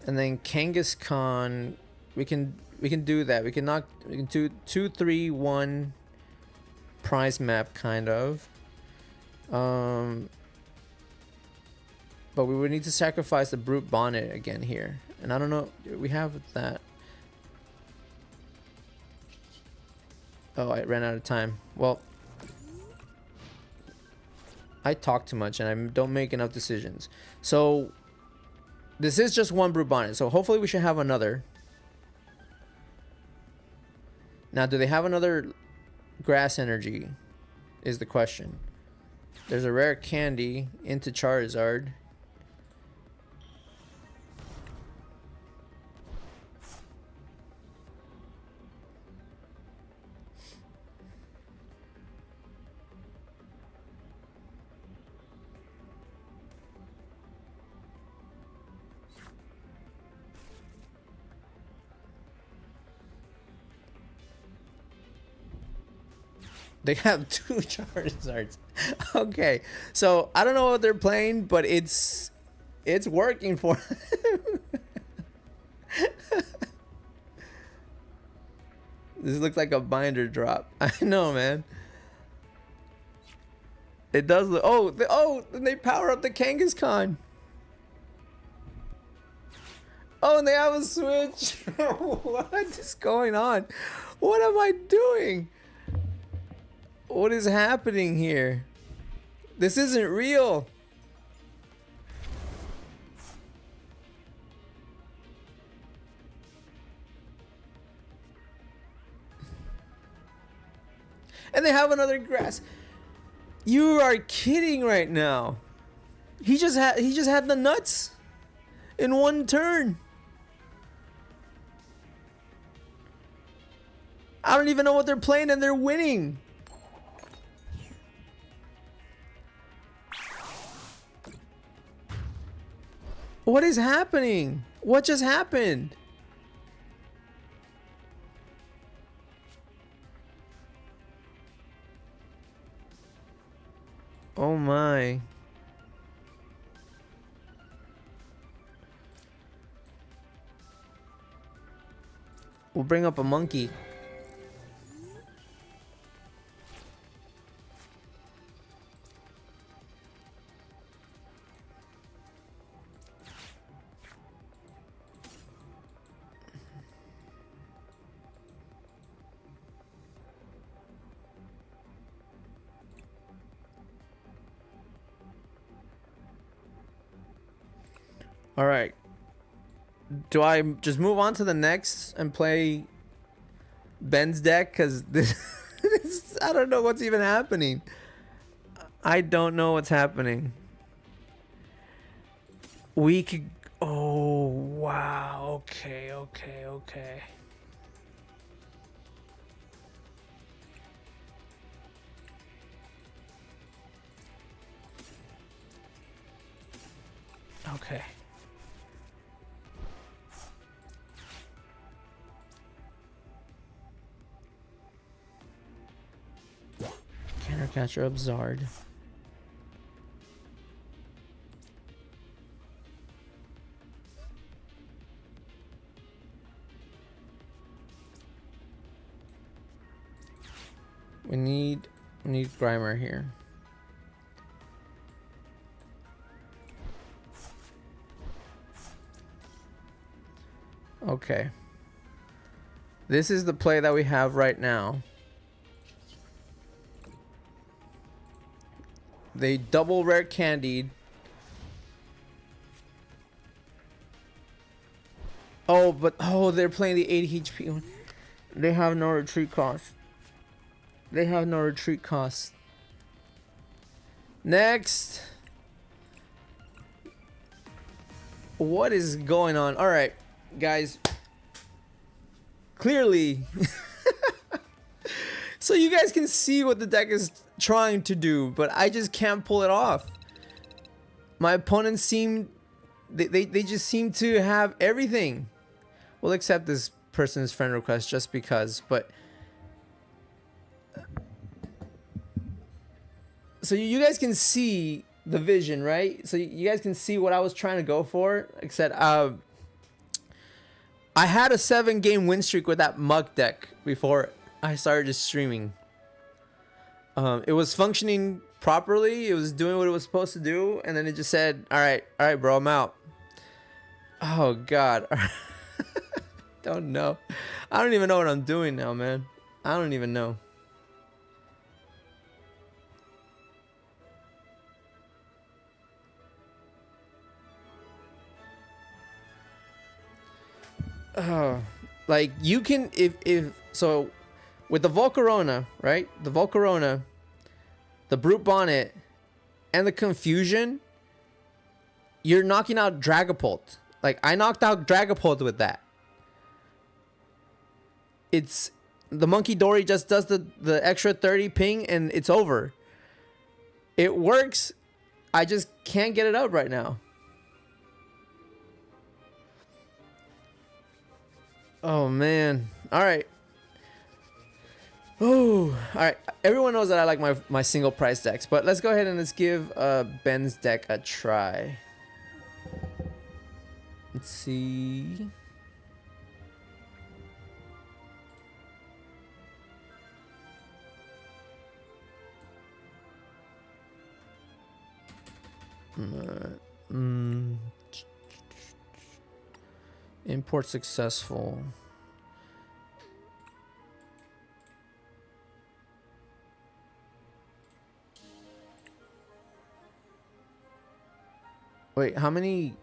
And then Kangaskhan, we can do that. We can do 2-3-1 prize map kind of. But we would need to sacrifice the Brute Bonnet again here. And I don't know, we have that. Oh, I ran out of time. Well, I talk too much and I don't make enough decisions. So this is just one Brute Bonnet, so hopefully we should have another. Now, do they have another Grass energy is the question. There's a rare candy into Charizard. They have two Charizards. Okay, so I don't know what they're playing, but it's working for them. This looks like a binder drop. I know, man. It does look. Oh, they power up the Kangaskhan. Oh, and they have a switch. What is going on? What am I doing? What is happening here? This isn't real. And they have another grass. You are kidding right now. He just had the nuts in one turn. I don't even know what they're playing and they're winning. What is happening? What just happened? Oh my. We'll bring up a monkey. All right. Do I just move on to the next and play Ben's deck? Because this, I don't know what's even happening. I don't know what's happening. We could... Oh, wow. Okay, okay, okay. Okay. Countercatcher Abzard. We need Grimer here. Okay. This is the play that we have right now. They double rare candied. Oh, but they're playing the 80 HP one. They have no retreat cost. They have no retreat cost. Next. What is going on? All right, guys. Clearly. So you guys can see what the deck is trying to do, but I just can't pull it off. My opponents seem... They just seem to have everything. We'll accept this person's friend request just because, but... So you guys can see the vision, right? So you guys can see what I was trying to go for. Except I had a 7-game win streak with that Muck deck before I started just streaming. It was functioning properly. It was doing what it was supposed to do, and then it just said, "All right, bro, I'm out." Oh God, don't know. I don't even know what I'm doing now, man. I don't even know. Like you can if so with the Volcarona, right? The Volcarona, the Brute Bonnet, and the Confusion, you're knocking out Dragapult. Like I knocked out Dragapult with that. It's the Monkey Dory just does the extra 30 ping and it's over. It works. I just can't get it up right now. Oh man. All right. Oh, all right. Everyone knows that I like my single price decks, but let's go ahead and let's give Ben's deck a try. Let's see. Import successful. Wait, how many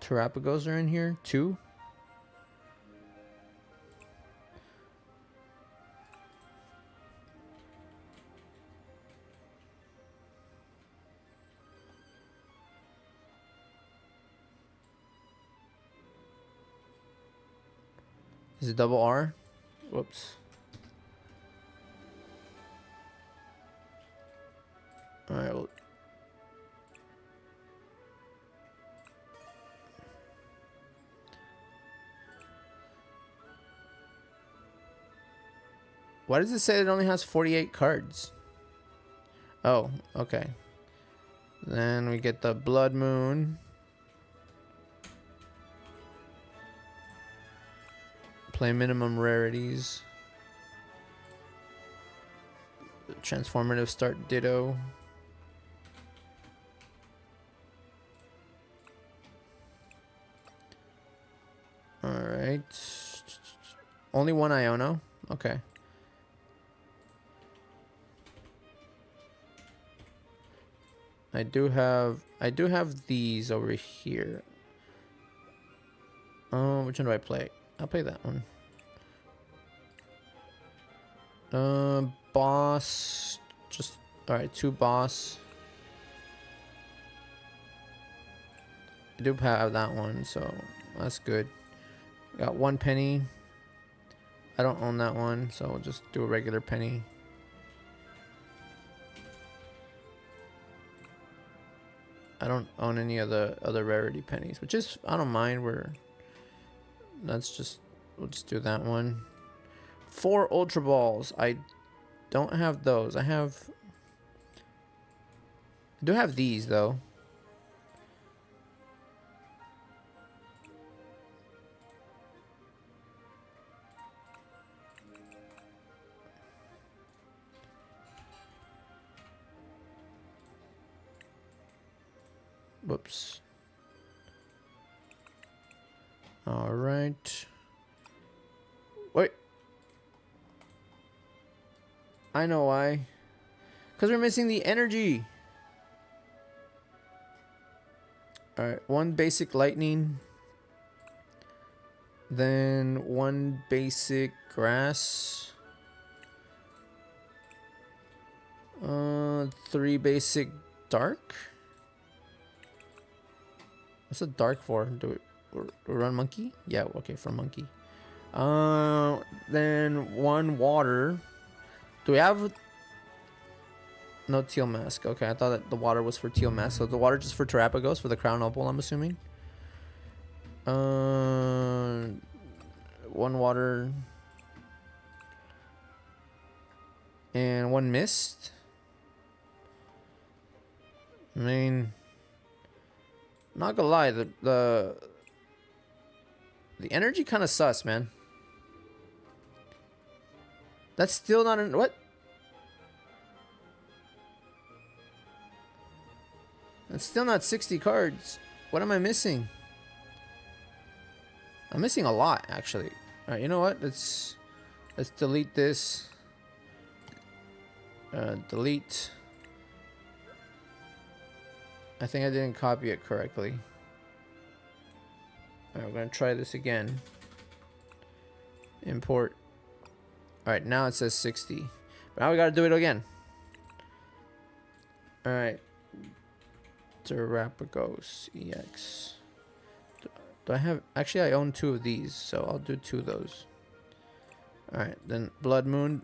Terrapagos are in here? 2? Is it double R? Whoops. All right. Well, why does it say it only has 48 cards? Oh, okay. Then we get the Blood Moon. Play minimum rarities. Transformative start Ditto. Alright. Only one Iono? Okay. I do have these over here. Which one do I play? I'll play that one. Boss. Just all right. 2 boss. I do have that one, so that's good. Got 1 penny. I don't own that one, so we'll just do a regular penny. I don't own any of the other rarity pennies, which is, I don't mind. We'll just do that one. 4 ultra balls. I don't have those. I do have these though. Whoops. All right. Wait. I know why. Because we're missing the energy. All right. 1 basic lightning. Then 1 basic grass. 3 basic dark. What's a dark for? Do we run monkey? Yeah, okay, for monkey. Then 1 water. Do we have no teal mask? Okay, I thought that the water was for teal mask. So the water just for Terrapagos for the crown opal, I'm assuming. 1 water and 1 mist. I mean, not gonna lie, the energy kind of sus, man. That's still not an what? That's still not 60 cards. What am I missing? I'm missing a lot, actually. All right, you know what? Let's delete this. Delete. I think I didn't copy it correctly. All right, we're gonna try this again. Import. All right, now it says 60. But now we gotta do it again. All right. Terrapagos EX. Do I have... Actually, I own 2 of these, so I'll do 2 of those. All right, then Blood Moon.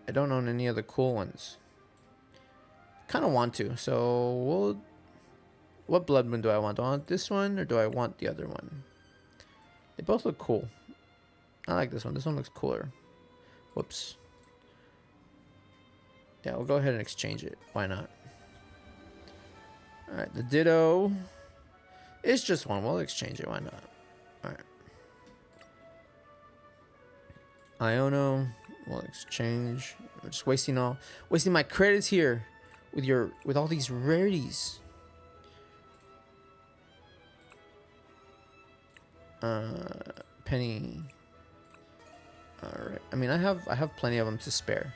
I don't own any of the cool ones. Kind of want to, so we'll... What Blood Moon do I want? Do I want this one, or do I want the other one? They both look cool. I like this one. This one looks cooler. Whoops. Yeah, we'll go ahead and exchange it. Why not? Alright, the Ditto is just 1. We'll exchange it. Why not? Alright. Iono. We'll exchange. We're just wasting my credits here with all these rarities. Penny. Alright. I mean, I have plenty of them to spare.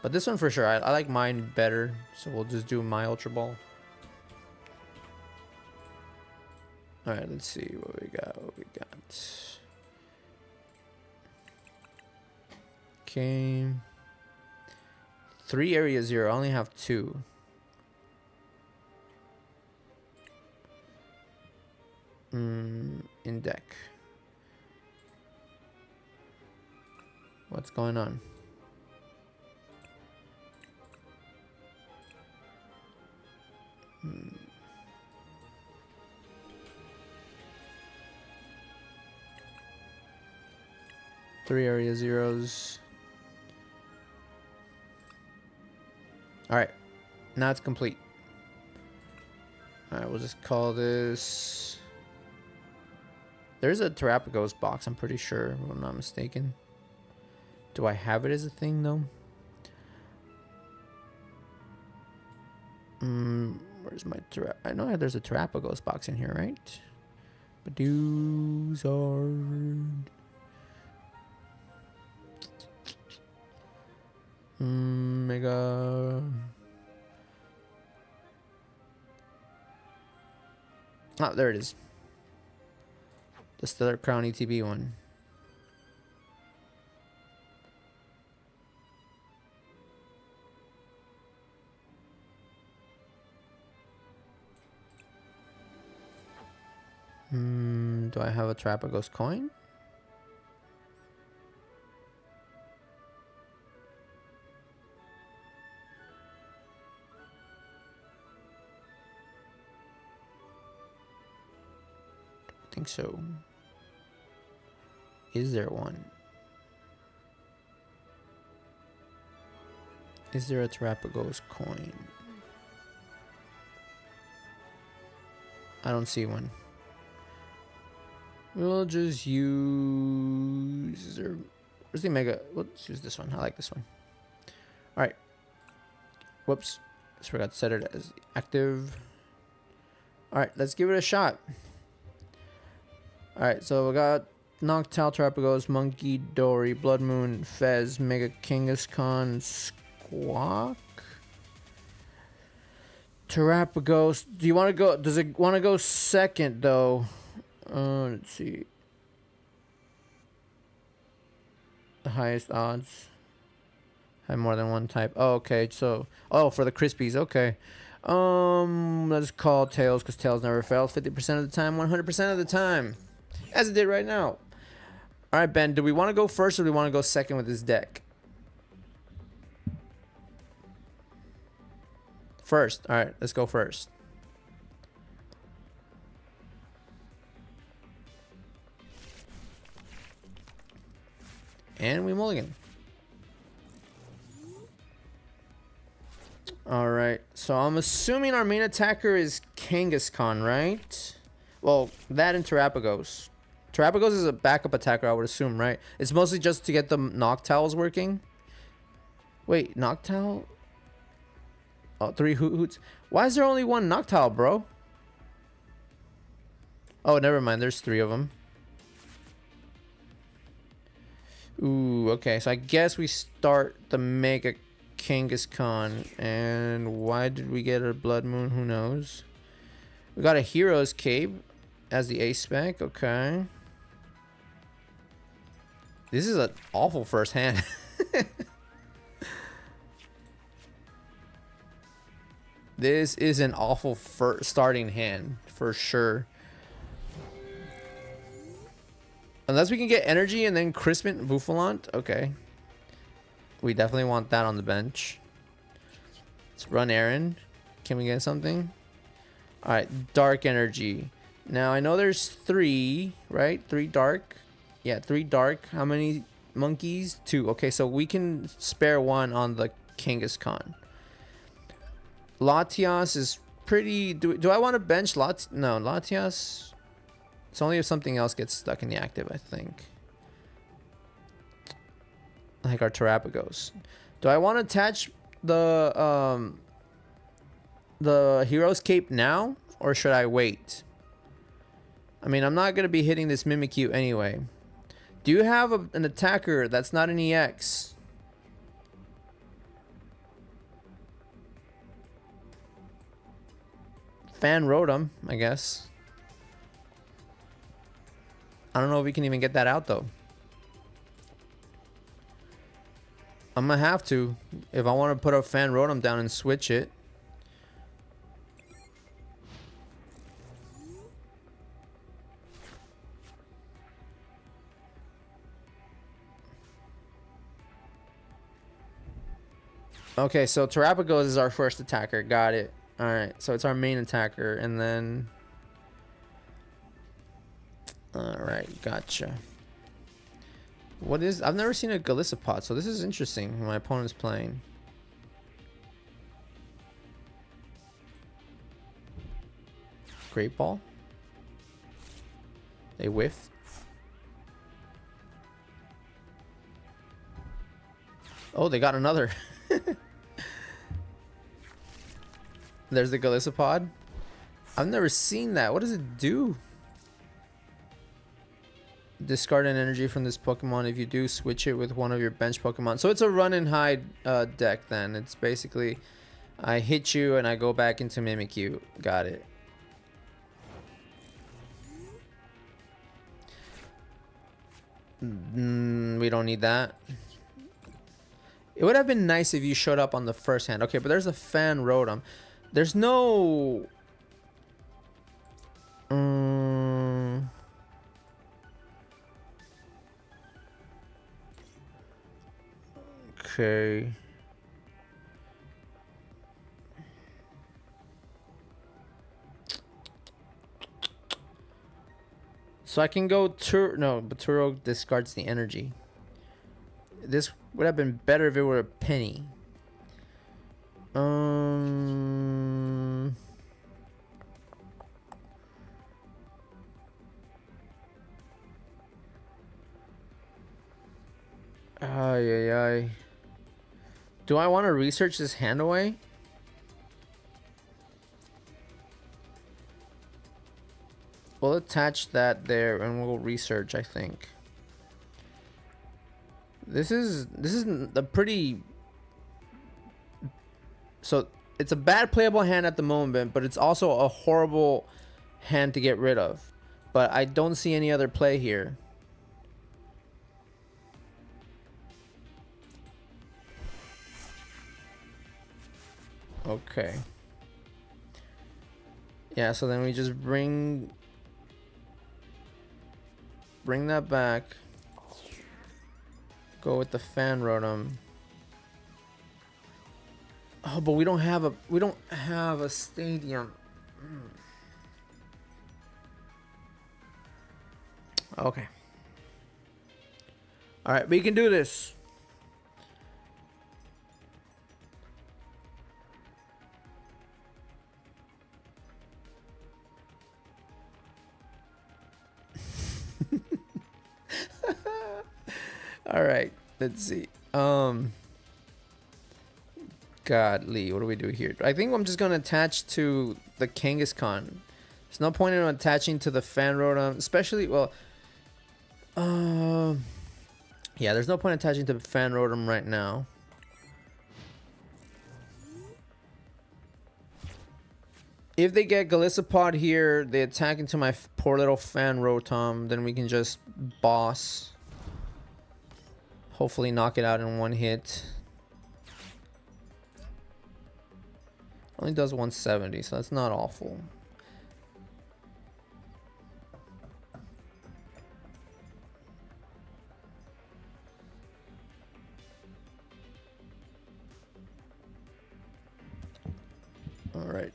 But this one for sure. I like mine better. So we'll just do my Ultra Ball. Alright, let's see what we got. Okay. 3 area 0. I only have 2. In deck. What's going on? Three area 0s. All right, now it's complete. All right, we'll just call this. There's a Terrapagos box, I'm pretty sure, if I'm not mistaken. Do I have it as a thing though? Where's my I know there's a Terrapagos box in here, right? Baduzard. Mega. Oh, there it is. The Stellar Crown ETB one. Do I have a Terrapagos coin? I think so. Is there one? Is there a Terrapagos coin? I don't see one. We'll just use... Where's the Mega? Let's use this one. I like this one. Alright. Whoops. Just forgot to set it as active. Alright, let's give it a shot. Alright, so we got Noctowl, Terrapagos, Monkey, Dory, Blood Moon, Fez, Mega Kangaskhan, Squawk. Terrapagos. Do you want to go? Does it want to go second though? Let's see. The highest odds. Have more than one type. Oh, okay. So, for the Crispies. Okay. Let's call Tails because Tails never fails. 50% of the time, 100% of the time, as it did right now. All right, Ben. Do we want to go first or do we want to go second with this deck? First. All right. Let's go first. And we mulligan. Alright, so I'm assuming our main attacker is Kangaskhan, right? Well, that and Terrapagos. Terrapagos is a backup attacker, I would assume, right? It's mostly just to get the Noctowls working. Wait, Noctowl? Oh, 3 Hoots. Why is there only one Noctowl, bro? Oh, never mind. There's 3 of them. Ooh, okay. So I guess we start the Mega Kangaskhan. And why did we get a Blood Moon? Who knows? We got a Hero's Cape as the ace spec. Okay. This is an awful first hand. This is an awful starting hand for sure. Unless we can get energy and then Crispin Bouffalant. Okay. We definitely want that on the bench. Let's run Aaron. Can we get something? Alright, dark energy. Now I know there's 3, right? 3 dark. Yeah, 3 dark. How many monkeys? 2. Okay, so we can spare 1 on the Kangaskhan. Latias is pretty... Do I want to bench No, Latias... It's only if something else gets stuck in the active, I think. Like our Terrapagos. Do I want to attach the Hero's Cape now? Or should I wait? I mean, I'm not going to be hitting this Mimikyu anyway. Do you have an attacker that's not an EX? Fan Rotom, I guess. I don't know if we can even get that out though. I'm gonna have to if I want to put a Fan Rotom down and switch it. Okay, so Terrapagos is our first attacker. Got it. Alright, so it's our main attacker, and then... Alright, gotcha. What is... I've never seen a Golisopod, so this is interesting when my opponent's playing. Great Ball. They whiff. Oh, they got another. There's the Golisopod. I've never seen that. What does it do? Discard an energy from this Pokemon. If you do, switch it with one of your bench Pokemon. So it's a run and hide deck then. It's basically I hit you and I go back into Mimikyu. Got it. We don't need that. It would have been nice if you showed up on the first hand. Okay, but there's a fan rotom. There's no... Okay. So I can go no, but Turo discards the energy. This would have been better if it were a penny. Ay, ay, ay. Do I want to research this hand away? We'll attach that there and we'll research, I think. This is a pretty... So it's a bad playable hand at the moment, but it's also a horrible hand to get rid of. But I don't see any other play here. Okay. Yeah, so then we just bring that back. Go with the fan rotom. Oh, but we don't have a stadium. Okay. All right, we can do this. All right, let's see. Godly, what do we do here? I think I'm just gonna attach to the Kangaskhan. There's no point in attaching to the fan rotom, especially yeah, there's no point attaching to the fan rotom right now. If they get Golisopod here, they attack into my poor little fan rotom, then we can just boss. Hopefully knock it out in one hit. Only does 170, so that's not awful. All right.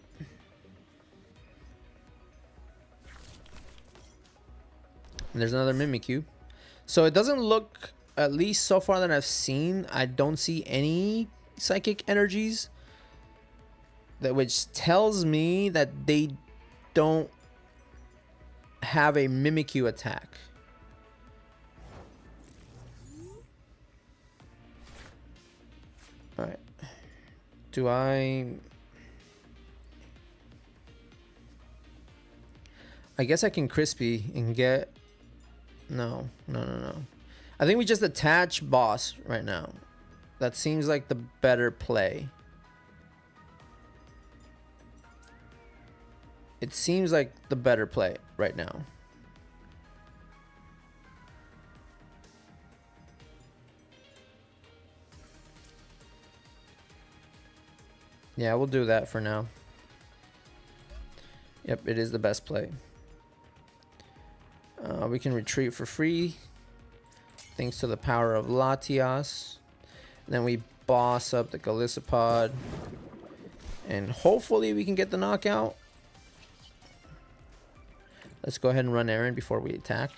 And there's another Mimikyu. So it doesn't look... At least so far that I've seen, I don't see any psychic energies. Which tells me that they don't have a Mimikyu attack. Alright. Do I guess I can Crispy and get... No. I think we just attach boss right now. That seems like the better play. It seems like the better play right now. Yeah, we'll do that for now. Yep, it is the best play. We can retreat for free. Thanks to the power of Latias. Then we boss up the Golisopod. And hopefully we can get the knockout. Let's go ahead and run Aaron before we attack.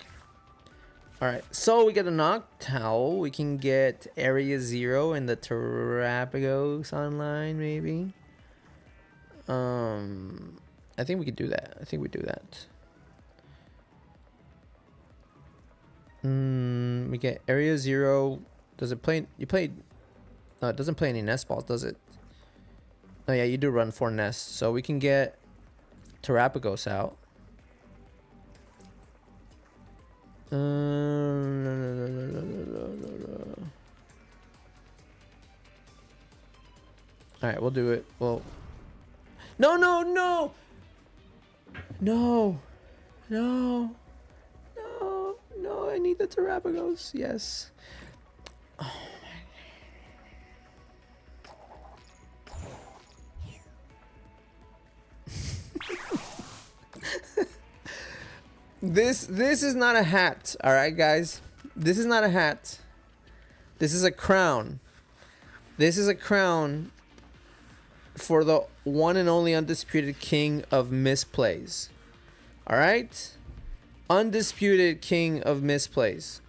Alright, so we get a Noctowl. We can get Area 0 and the Terrapagos online, maybe. I think we could do that. I think we do that. We get Area 0. Does it play... You played... No, it doesn't play any nest balls, does it? Oh yeah, you do run 4 nests. So we can get Terrapagos out. Alright, we'll do it. Well... No! No! no, I need the Terrapagos. Yes. Oh, this is not a hat, all right, guys. This is not a hat. This is a crown. This is a crown for the one and only undisputed king of misplays. All right? Undisputed king of misplays.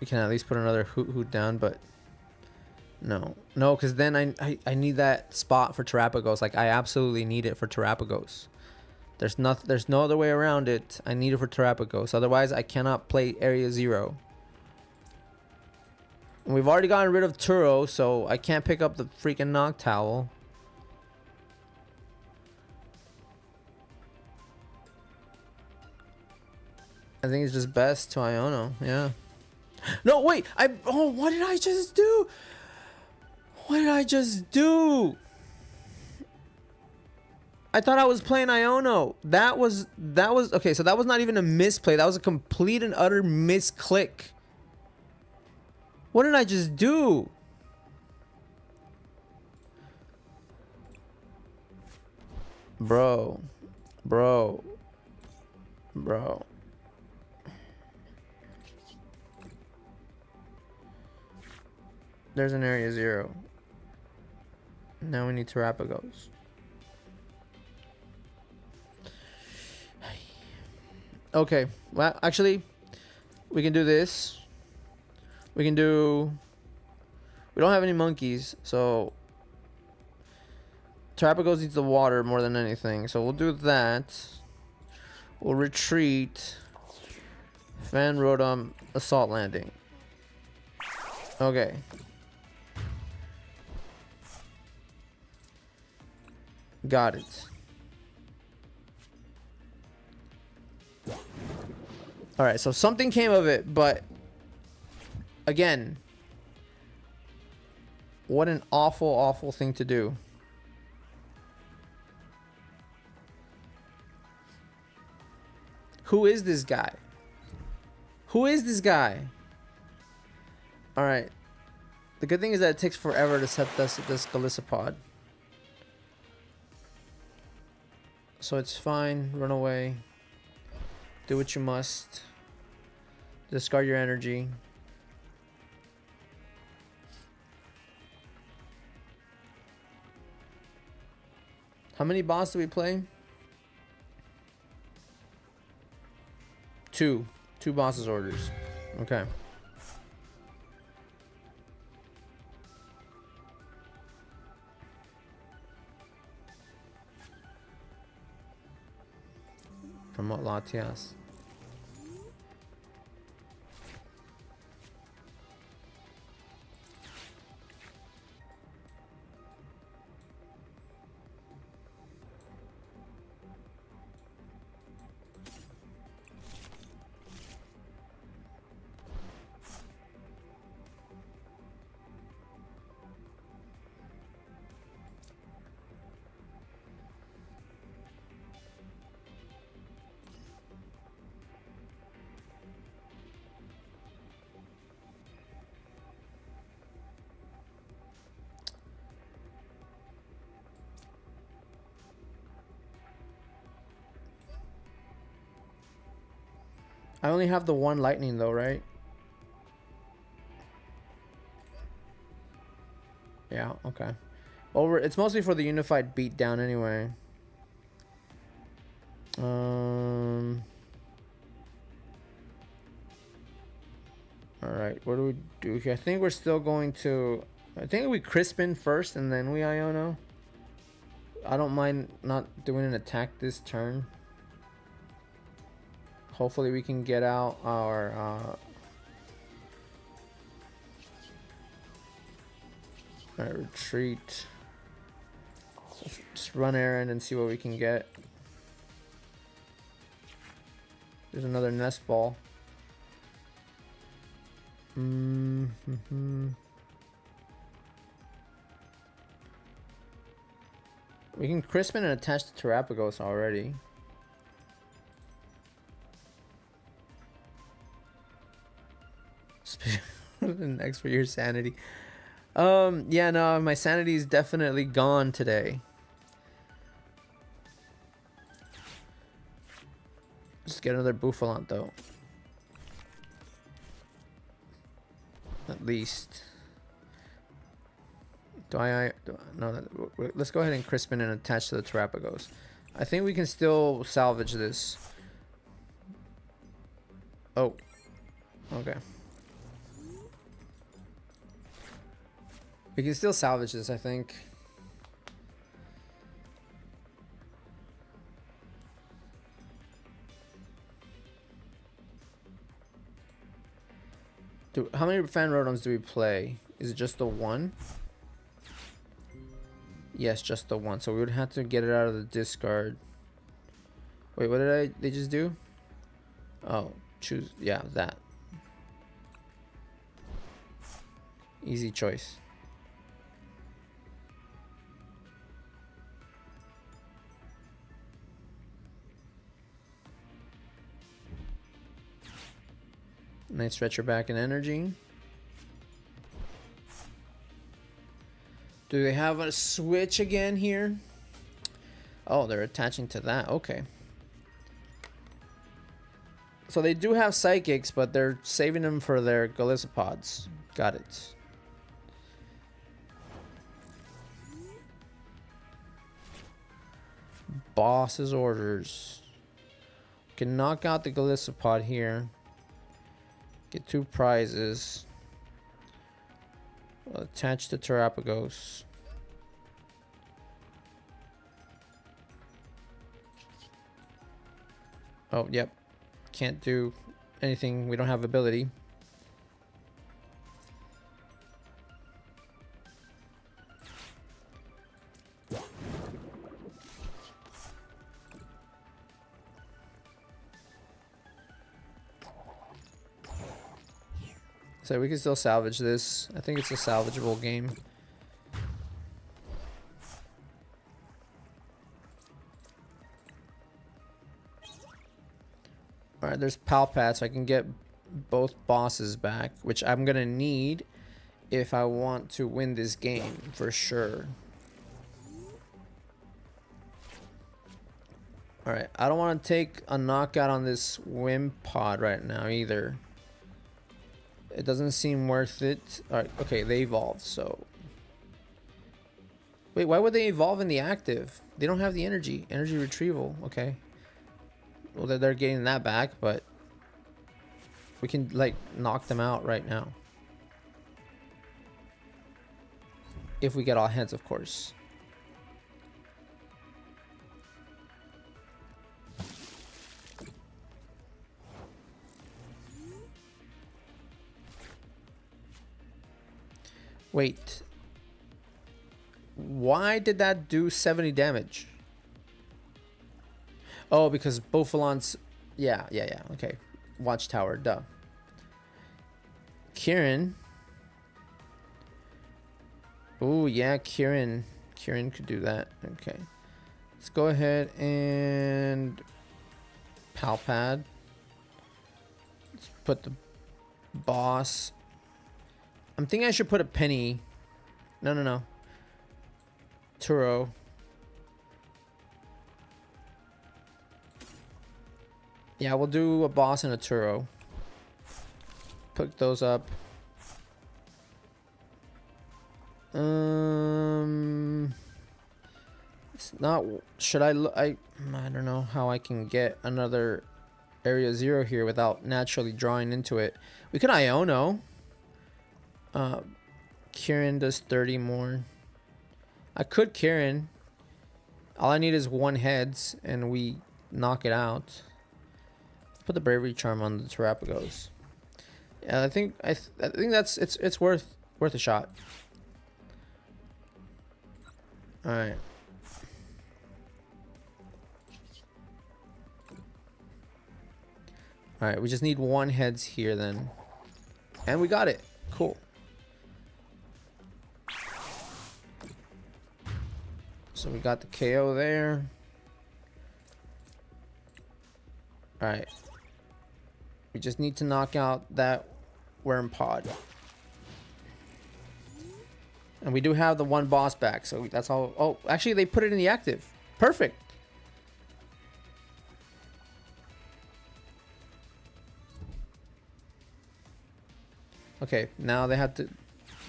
We can at least put another hoot down, but no, because then I need that spot for Terrapagos. Like, I absolutely need it for Terrapagos. There's no other way around it. I need it for Terrapagos. Otherwise, I cannot play Area 0. And we've already gotten rid of Turo, so I can't pick up the freaking Noctowl. I think it's just best to Iono, yeah. No, wait! what did I just do? What did I just do? I thought I was playing Iono. That was okay, so that was not even a misplay. That was a complete and utter misclick. What did I just do? Bro. There's an Area 0. Now we need Terrapagos. Okay, well, actually, we can do this. We don't have any monkeys, so Terrapagos needs the water more than anything. So we'll do that. We'll retreat. Fan Rotom, Assault Landing. Okay. Got it. Alright, so something came of it, but again, what an awful thing to do. Who is this guy? Who is this guy? Alright. The good thing is that it takes forever to set this Golisopod. So it's fine. Run away. Do what you must. Discard your energy. How many boss do we play? 2. 2 bosses orders. Okay. Promote Latias. I only have the one lightning though, right? Yeah, okay. It's mostly for the unified beatdown anyway. Alright, what do we do here? I think we're still going to... I think we Crispin first and then we Iono. I don't mind not doing an attack this turn. Hopefully we can get out our retreat. Just run errand and see what we can get. There's another nest ball. Mm-hmm. We can crispin and attach the Terapagos already. Next for your sanity. Yeah, no, my sanity is definitely gone today. Just get another Buffalant though. At least. No, let's go ahead and crispin and attach to the Terapagos. I think we can still salvage this. Oh. Okay. We can still salvage this, I think. How many fan rotoms do we play? Is it just the one? Yes, just the one. So we would have to get it out of the discard. Wait, what did they just do? Oh, choose. Yeah, that. Easy choice. Nice stretcher back in energy. Do they have a switch again here? Oh, they're attaching to that. Okay. So they do have psychics, but they're saving them for their Galisopods. Got it. Boss's orders. Can knock out the Galisopod here. Get 2 prizes. We'll attach the Terapagos. Oh, yep. Can't do anything. We don't have ability. So we can still salvage this. I think it's a salvageable game. Alright, there's Palpat, so I can get both bosses back, which I'm gonna need if I want to win this game, for sure. Alright, I don't want to take a knockout on this Wimpod right now either. It doesn't seem worth it. Alright, okay, they evolved, so... Wait, why would they evolve in the active? They don't have the energy. Energy retrieval, okay. Well, they're getting that back, but... we can, like, knock them out right now. If we get all heads, of course. Wait. Why did that do 70 damage? Oh, because Bofalant's... Yeah, okay. Watchtower, duh. Kieran. Oh, yeah, Kieran. Kieran could do that. Okay. Let's go ahead and... Palpad. Let's put the boss... I'm thinking I should put a penny. No. Turo. Yeah, we'll do a boss and a Turo. Put those up. It's not... Should I look... I don't know how I can get another Area 0 here without naturally drawing into it. We could Iono. Kieran does 30 more. I could Kieran. All I need is 1 heads and we knock it out. Put the bravery charm on the Terapagos. Yeah, I think that's it's worth a shot. All right. All right, we just need 1 heads here then. And we got it. Cool. So we got the KO there. Alright. We just need to knock out that worm pod. And we do have the one boss back, so that's all. Oh, actually, they put it in the active. Perfect. Okay, now they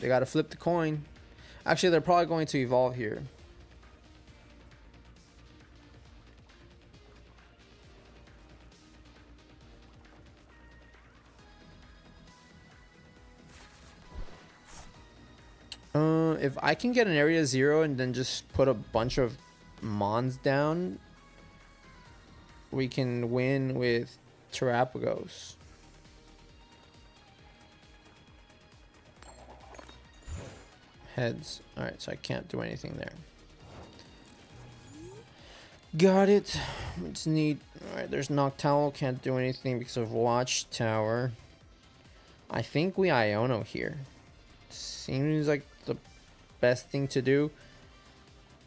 gotta flip the coin. Actually, they're probably going to evolve here. If I can get an area 0 and then just put a bunch of mons down, we can win with Terrapagos. Heads. Alright, so I can't do anything there. Got it. Just need... Alright, there's Noctowl. Can't do anything because of Watchtower. I think we Iono here. Seems like the best thing to do.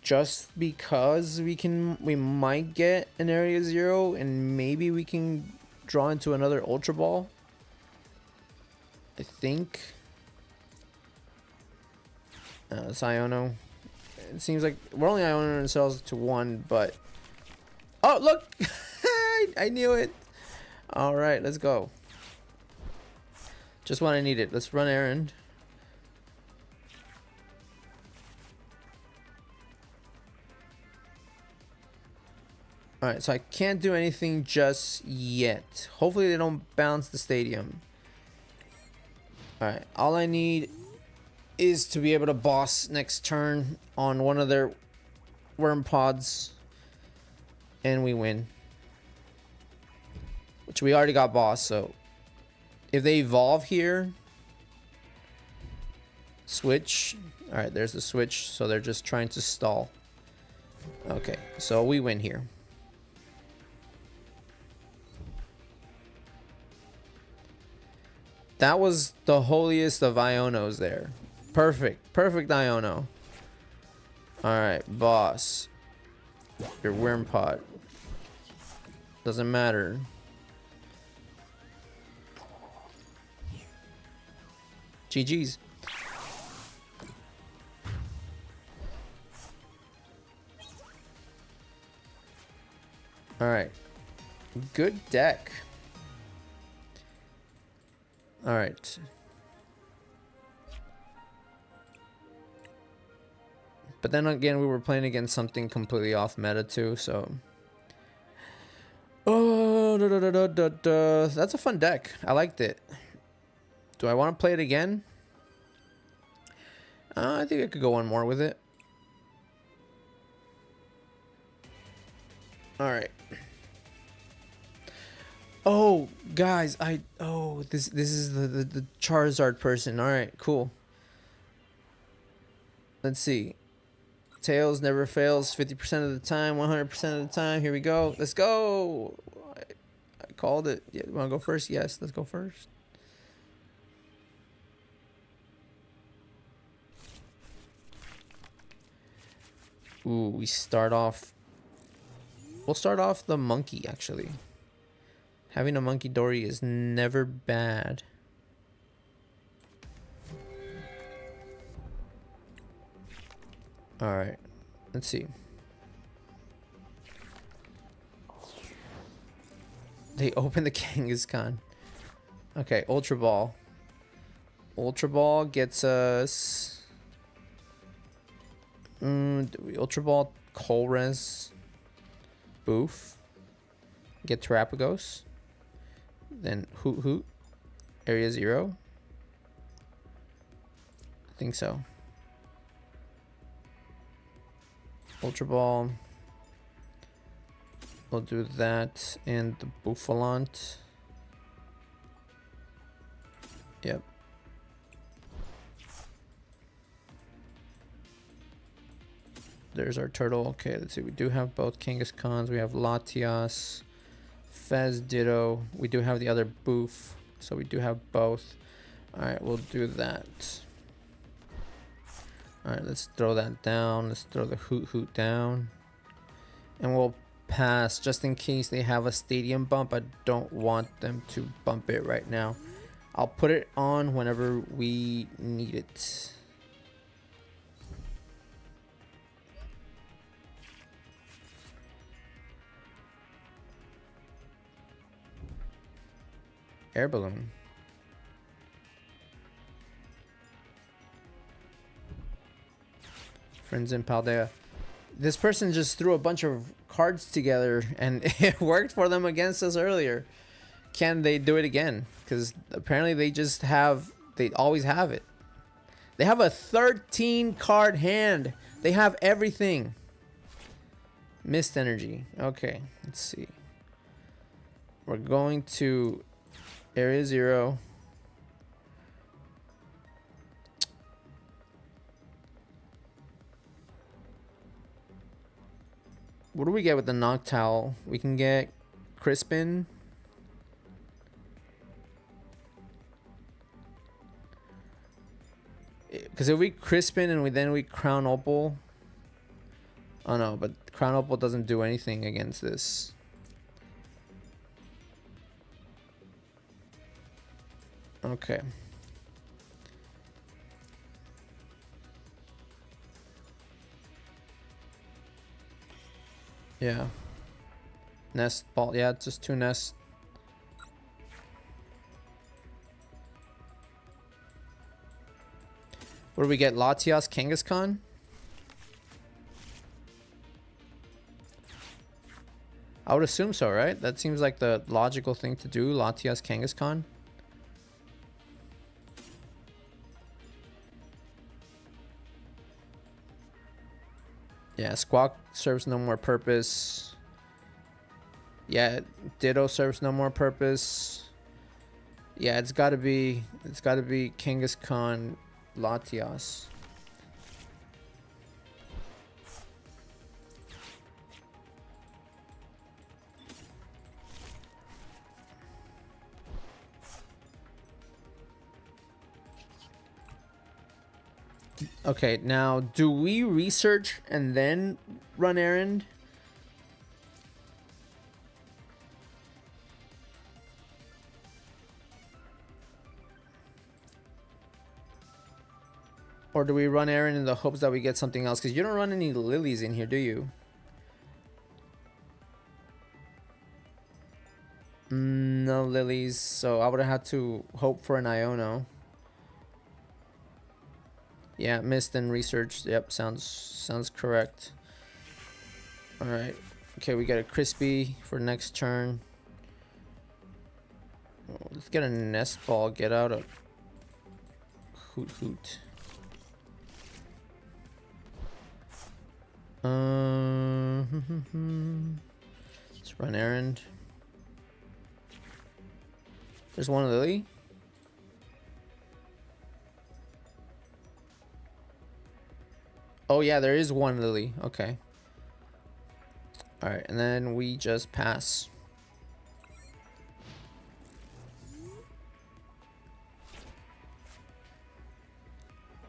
Just because we might get an area 0 and maybe we can draw into another Ultra Ball. I think. It's Iono. It seems like we're only Iono ourselves to 1, but... Oh, look! I knew it! Alright, let's go. Just what I needed. Let's run errand. Alright, so I can't do anything just yet. Hopefully they don't bounce the stadium. Alright, all I need is to be able to boss next turn on one of their worm pods. And we win. Which we already got boss, so... If they evolve here... Switch. Alright, there's the switch, so they're just trying to stall. Okay, so we win here. That was the holiest of Ionos there. Perfect. Perfect Iono. Alright, boss. Your worm pod. Doesn't matter. GG's. Alright. Good deck. Alright. But then again, we were playing against something completely off meta too, so... Oh, that's a fun deck. I liked it. Do I want to play it again? I think I could go one more with it. Alright. Oh, guys, this is the Charizard person. Alright, cool. Let's see. Tails never fails 50% of the time, 100% of the time. Here we go. Let's go. I called it. Yeah, want to go first? Yes, let's go first. Ooh, we start off... We'll start off the monkey, actually. Having a monkey Dory is never bad. Alright. Let's see. They open the Kangaskhan. Okay, Ultra Ball. Ultra Ball gets us... Ultra Ball, Colress, Boof. Get Terrapagos. Then Hoot Hoot. Area 0. I think so. Ultra Ball. We'll do that and the Bouffalant. Yep. There's our turtle. Okay, let's see. We do have both Kangaskhan's. We have Latias, Fez Ditto. We do have the other Boof. So we do have both. Alright, we'll do that. Alright, let's throw that down. Let's throw the Hoot Hoot down. And we'll pass just in case they have a stadium bump. I don't want them to bump it right now. I'll put it on whenever we need it. Air balloon. Friends in Paldea. This person just threw a bunch of cards together and it worked for them against us earlier. Can they do it again? Because apparently they always have it. They have a 13 card hand. They have everything. Mist energy. Okay, let's see. We're going to Area 0. What do we get with the Noctowl? We can get Crispin. Because if we Crispin and then we Crown Opal. Oh no, but Crown Opal doesn't do anything against this. Okay. Yeah. Nest ball. Yeah, it's just 2 nests. What do we get? Latias, Kangaskhan? I would assume so, right? That seems like the logical thing to do. Latias, Kangaskhan. Yeah, Squawk serves no more purpose. Yeah, Ditto serves no more purpose. Yeah, it's gotta be Kangaskhan, Latias. Okay, now do we research and then run errand? Or do we run errand in the hopes that we get something else? Because you don't run any lilies in here, do you? No lilies, so I would have had to hope for an Iono. Yeah, missed and researched. Yep, sounds correct. All right. Okay, we got a Crispy for next turn. Oh, let's get a Nest Ball. Get out of Hoot Hoot. Let's run errand. There's one Lily. Oh yeah, there is one Lily. Okay. All right, and then we just pass.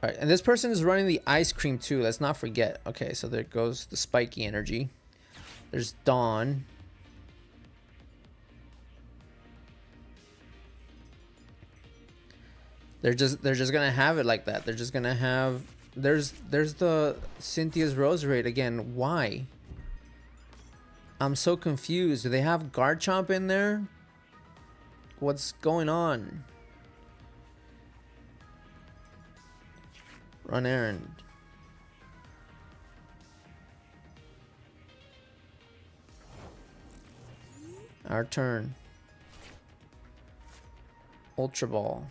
All right, and this person is running the ice cream too. Let's not forget. Okay, so there goes the spiky energy. There's Dawn. They're just gonna have it like that. They're just gonna have. There's the Cynthia's Roserade again. Why? I'm so confused. Do they have Garchomp in there? What's going on? Run errand. Our turn. Ultra Ball.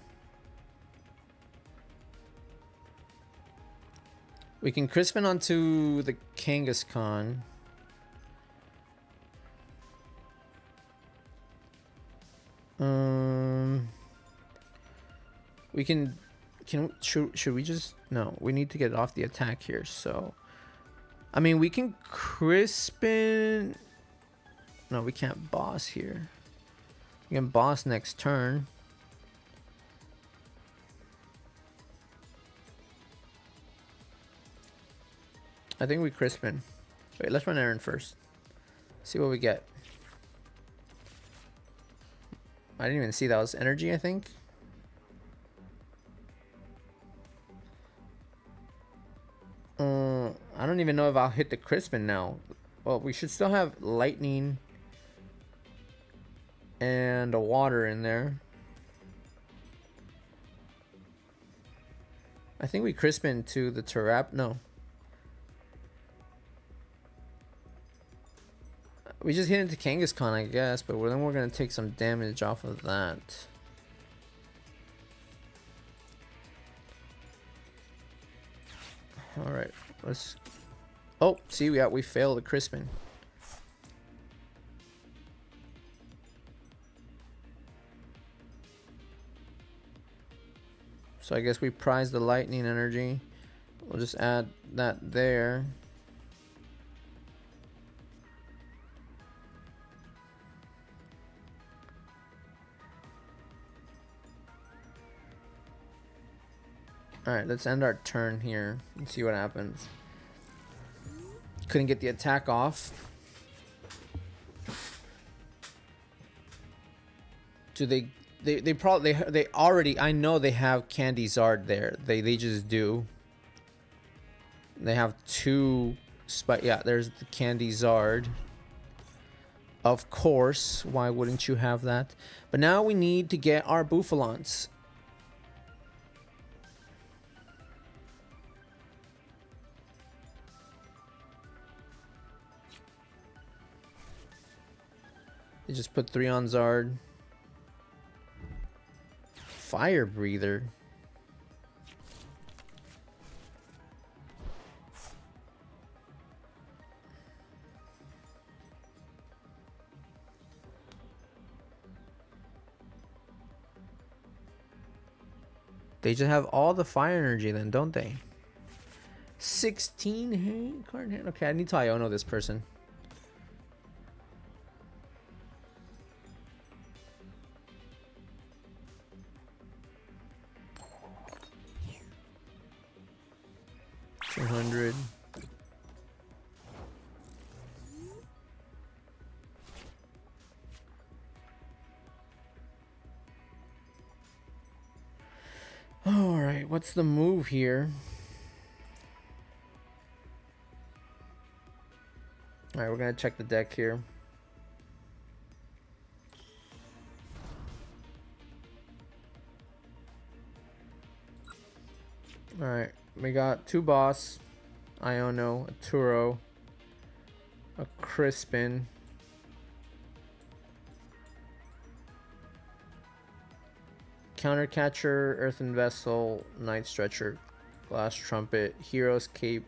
We can Crispin onto the Kangaskhan. We can should we just no, we need to get off the attack here, so I mean we can Crispin. No, we can't boss here. We can boss next turn. I think we Crispin. Wait, let's run Aaron first. See what we get. I didn't even see that was energy, I think. I don't even know if I'll hit the Crispin now. Well, we should still have lightning and a water in there. I think we Crispin to the Tarap. No. We just hit into Kangaskhan, I guess, but then we're going to take some damage off of that. Alright, let's... Oh, see, we failed the Crispin. So I guess we prize the lightning energy. We'll just add that there. Alright, let's end our turn here and see what happens. Couldn't get the attack off. Do they probably they already, I know they have Candy Zard there. They just do. They have two yeah, there's the Candy Zard. Of course, why wouldn't you have that? But now we need to get our Bouffalants. They just put 3 on Zard. Fire Breather. They just have all the fire energy then, don't they? 16 hand card hand. Okay, I need to Iono this person. $200. All right, what's the move here? All right, we're gonna check the deck here. All right, we got 2 boss, Iono, a Turo, a Crispin, Countercatcher, Earthen Vessel, Night Stretcher, Glass Trumpet, Hero's Cape,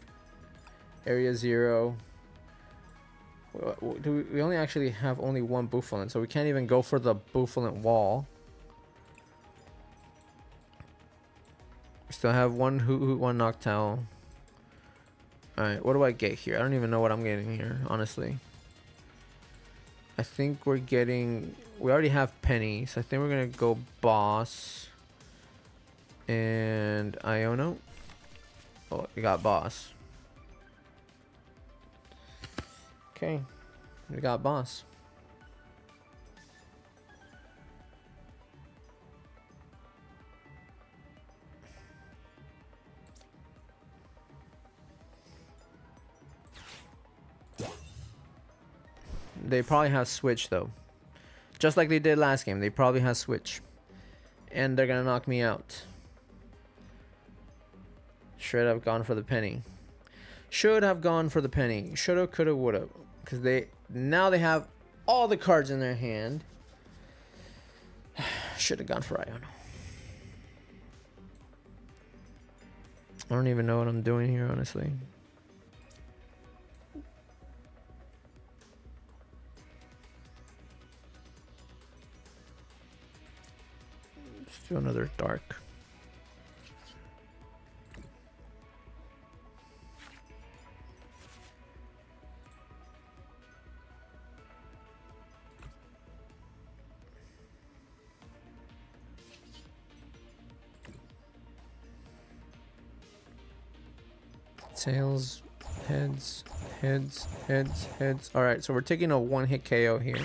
Area 0. We only actually have only 1 Bouffalant, so we can't even go for the Bouffalant wall. We still have 1 Hoot Hoot, 1 Noctowl. Alright, what do I get here? I don't even know what I'm getting here, honestly. I think we're getting... We already have Penny, so I think we're going to go Boss. And Iono. Oh, we got Boss. Okay, we got Boss. They probably have Switch though. Just like they did last game, they probably have Switch. And they're gonna knock me out. Should have gone for the penny. Should have gone for the penny. Shoulda, coulda, woulda. Because now they have all the cards in their hand. Should have gone for Iono. I don't even know what I'm doing here, honestly. Let's do another dark. Tails, Heads, heads, heads, heads. Alright, so we're taking a one-hit KO here.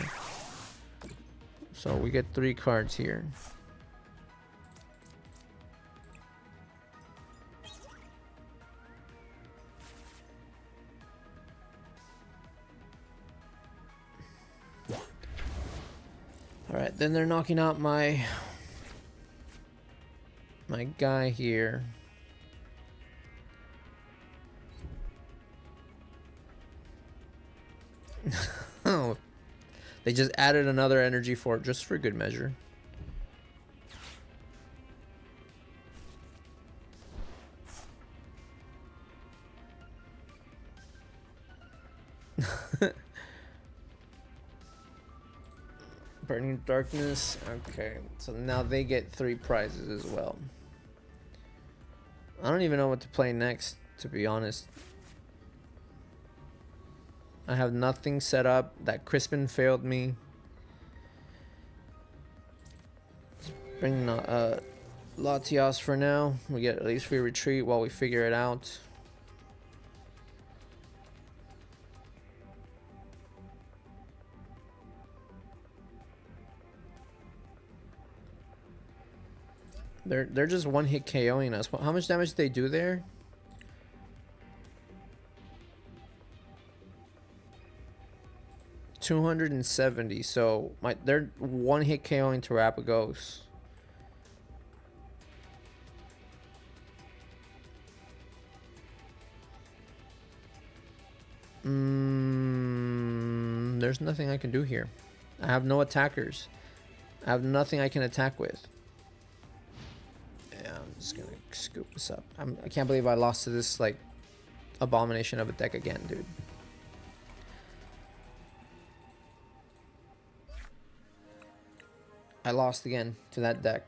So we get 3 cards here. Alright, then they're knocking out my guy here. Oh, they just added another energy fort just for good measure. Burning Darkness. Okay, so now they get 3 prizes as well. I don't even know what to play next, to be honest. I have nothing set up. That Crispin failed me. Let's bring Latias for now. We get at least free retreat while we figure it out. They're just one-hit KOing us. How much damage did they do there? $270. So they're one-hit KOing Terrapagos. There's nothing I can do here. I have no attackers. I have nothing I can attack with. I'm just gonna scoop this up. I can't believe I lost to this like abomination of a deck again, dude. I lost again to that deck.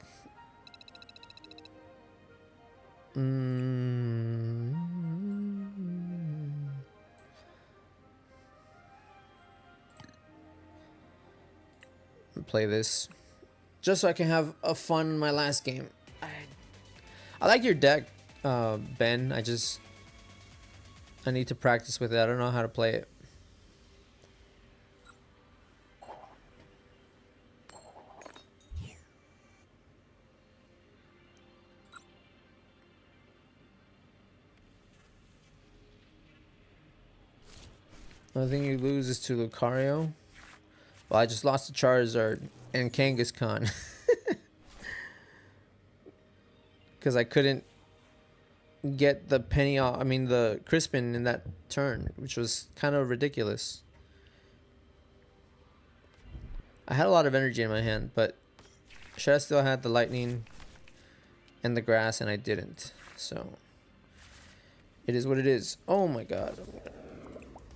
Play this just so I can have a fun in my last game. I like your deck, Ben. I need to practice with it. I don't know how to play it. The only thing you lose is to Lucario. Well, I just lost to Charizard and Kangaskhan. Because I couldn't get the the Crispin in that turn, which was kind of ridiculous. I had a lot of energy in my hand, but should have still had the lightning and the grass, and I didn't. So it is what it is. Oh my god.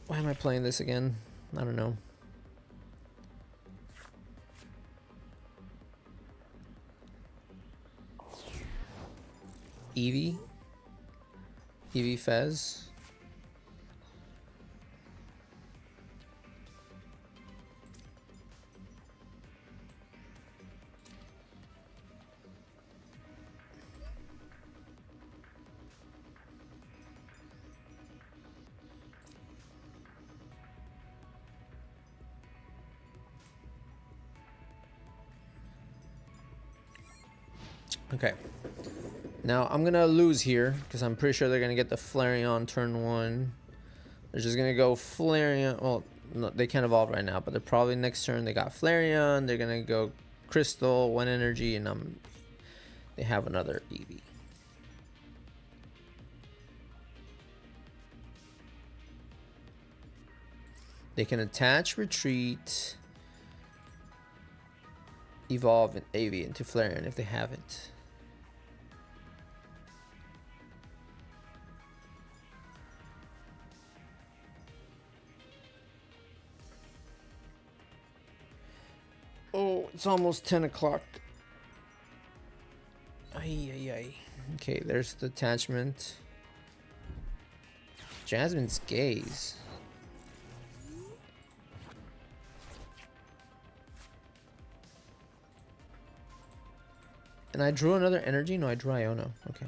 Why am I playing this again? I don't know. Eevee Fez. Okay. Now, I'm going to lose here, because I'm pretty sure they're going to get the Flareon turn 1. They're just going to go Flareon. Well, no, they can't evolve right now, but they're probably next turn. They got Flareon. They're going to go Crystal, 1 energy, and they have another Eevee. They can attach, retreat, evolve an Eevee into Flareon if they haven't. Oh, it's almost 10 o'clock. Ay. Okay, there's the attachment. Jasmine's Gaze. And I drew another energy? No, I drew Iono. Okay.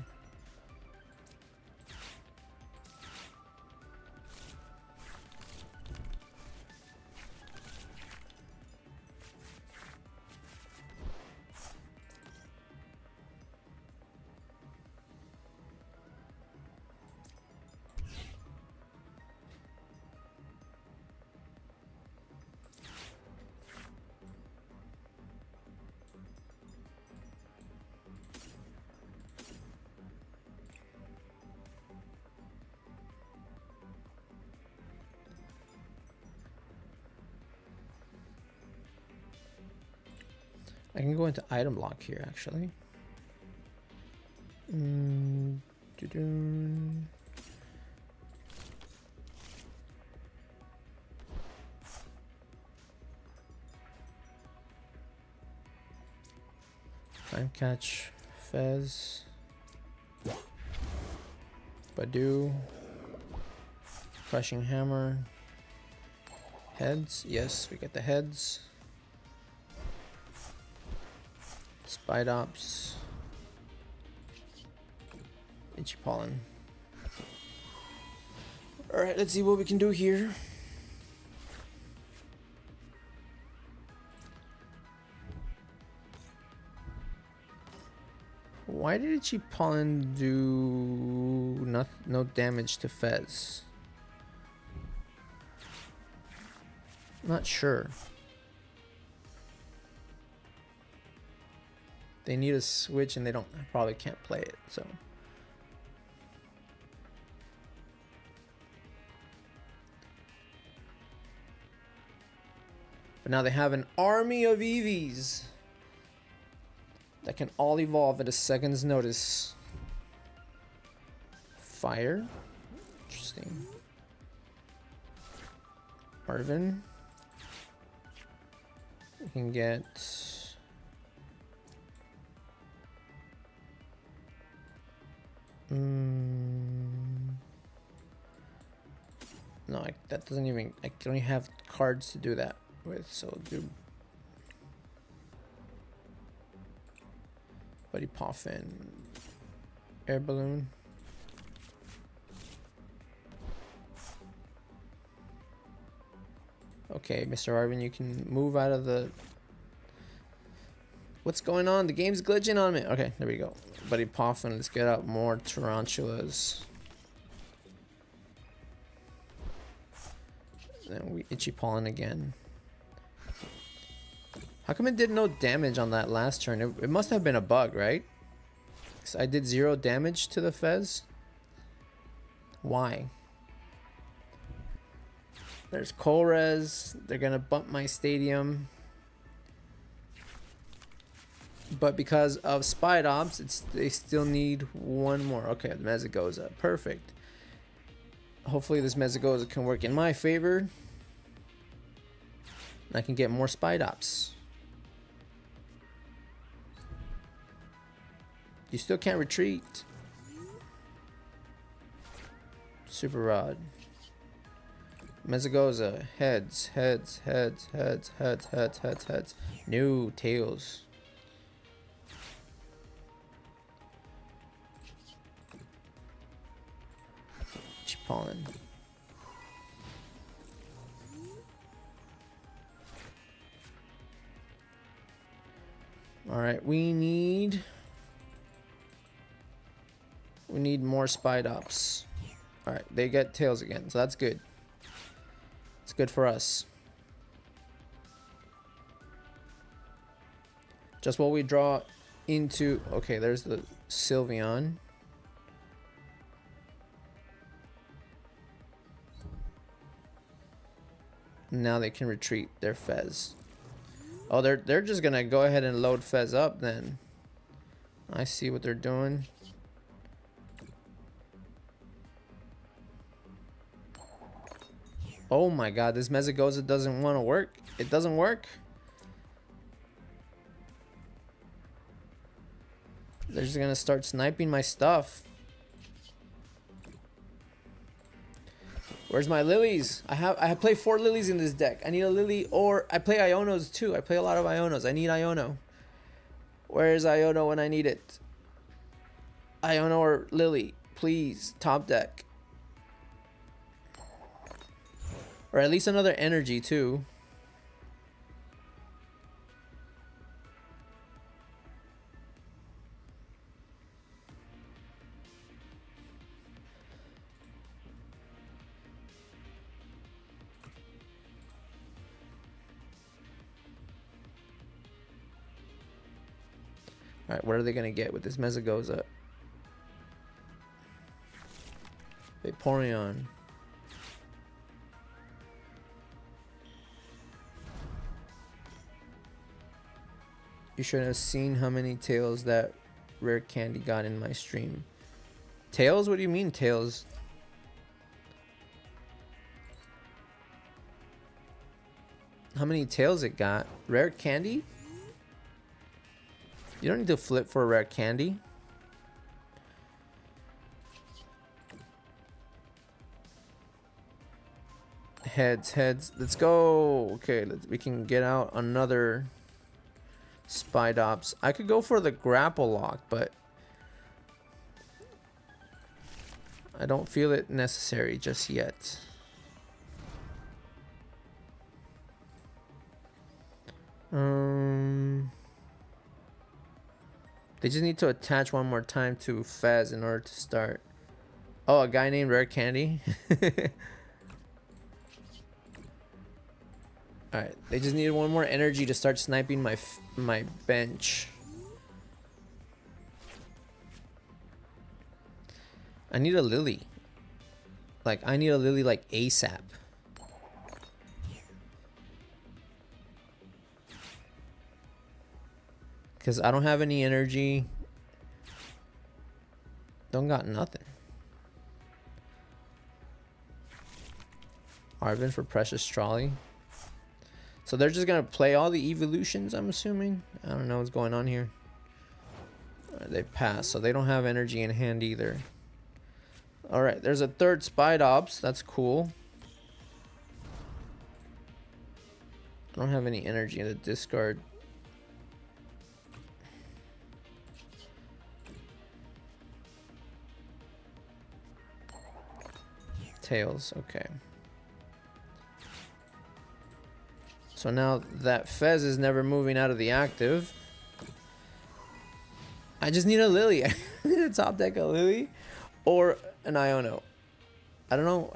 I can go into item block here actually. Time catch, Fez, Badu, crushing hammer, heads. Yes, we get the heads. Spidops, Itchy Pollen. Alright, let's see what we can do here. Why did Itchy Pollen do no damage to Fez? Not sure. They need a switch and they probably can't play it, so. But now they have an army of EVs that can all evolve at a second's notice. Fire. Interesting. Arvin. We can get... No, that doesn't even... I don't even have cards to do that with, so do... Buddy Poffin. Air Balloon. Okay, Mr. Arvin, you can move out of the... What's going on? The game's glitching on me. Okay, there we go. Buddy Poffin, let's get out more tarantulas. Then we Itchy Pollen again. How come it did no damage on that last turn? It must have been a bug, right? 'Cause I did 0 damage to the Fez. Why? There's Colrez. They're gonna bump my stadium. But because of Spidops, they still need one more. Okay, the Mezagoza. Perfect. Hopefully this Mezagoza can work in my favor. And I can get more Spidops. You still can't retreat. Super Rod. Mezagoza. Heads, heads, heads, heads, heads, heads, heads, heads. No, tails. Pollen. All right, we need more Spidops. All right, they get tails again, so that's good. It's good for us. Just while we draw into... Okay, there's the Sylveon. Now they can retreat their Fez. Oh, they're just gonna go ahead and load Fez up then. I see what they're doing. Oh my god, this Mezagoza doesn't want to work. It doesn't work. They're just gonna start sniping my stuff. Where's my lilies? I play 4 lilies in this deck. I need a lily, or I play Ionos too. I play a lot of Ionos. I need Iono. Where is Iono when I need it? Iono or lily, please. Top deck. Or at least another energy too. Alright, what are they going to get with this Mezagoza? Vaporeon. You should have seen how many tails that rare candy got in my stream. Tails? What do you mean tails? How many tails it got? Rare candy? You don't need to flip for a rare candy. Heads. Let's go. Okay, we can get out another Spidops. I could go for the grapple lock, but I don't feel it necessary just yet. They just need to attach one more time to Fez in order to start. Oh, a guy named Rare Candy? Alright, they just needed one more energy to start sniping my bench. I need a Lily. Like, I need a Lily like ASAP. Because I don't have any energy. Don't got nothing. Arvin for Precious Trolley. So they're just going to play all the evolutions, I'm assuming. I don't know what's going on here. They pass, so they don't have energy in hand either. Alright, there's a third Spidops. That's cool. I don't have any energy to discard. Tails, okay. So now that Fez is never moving out of the active. I just need a Lily. I need a top deck a Lily or an Iono. I don't know.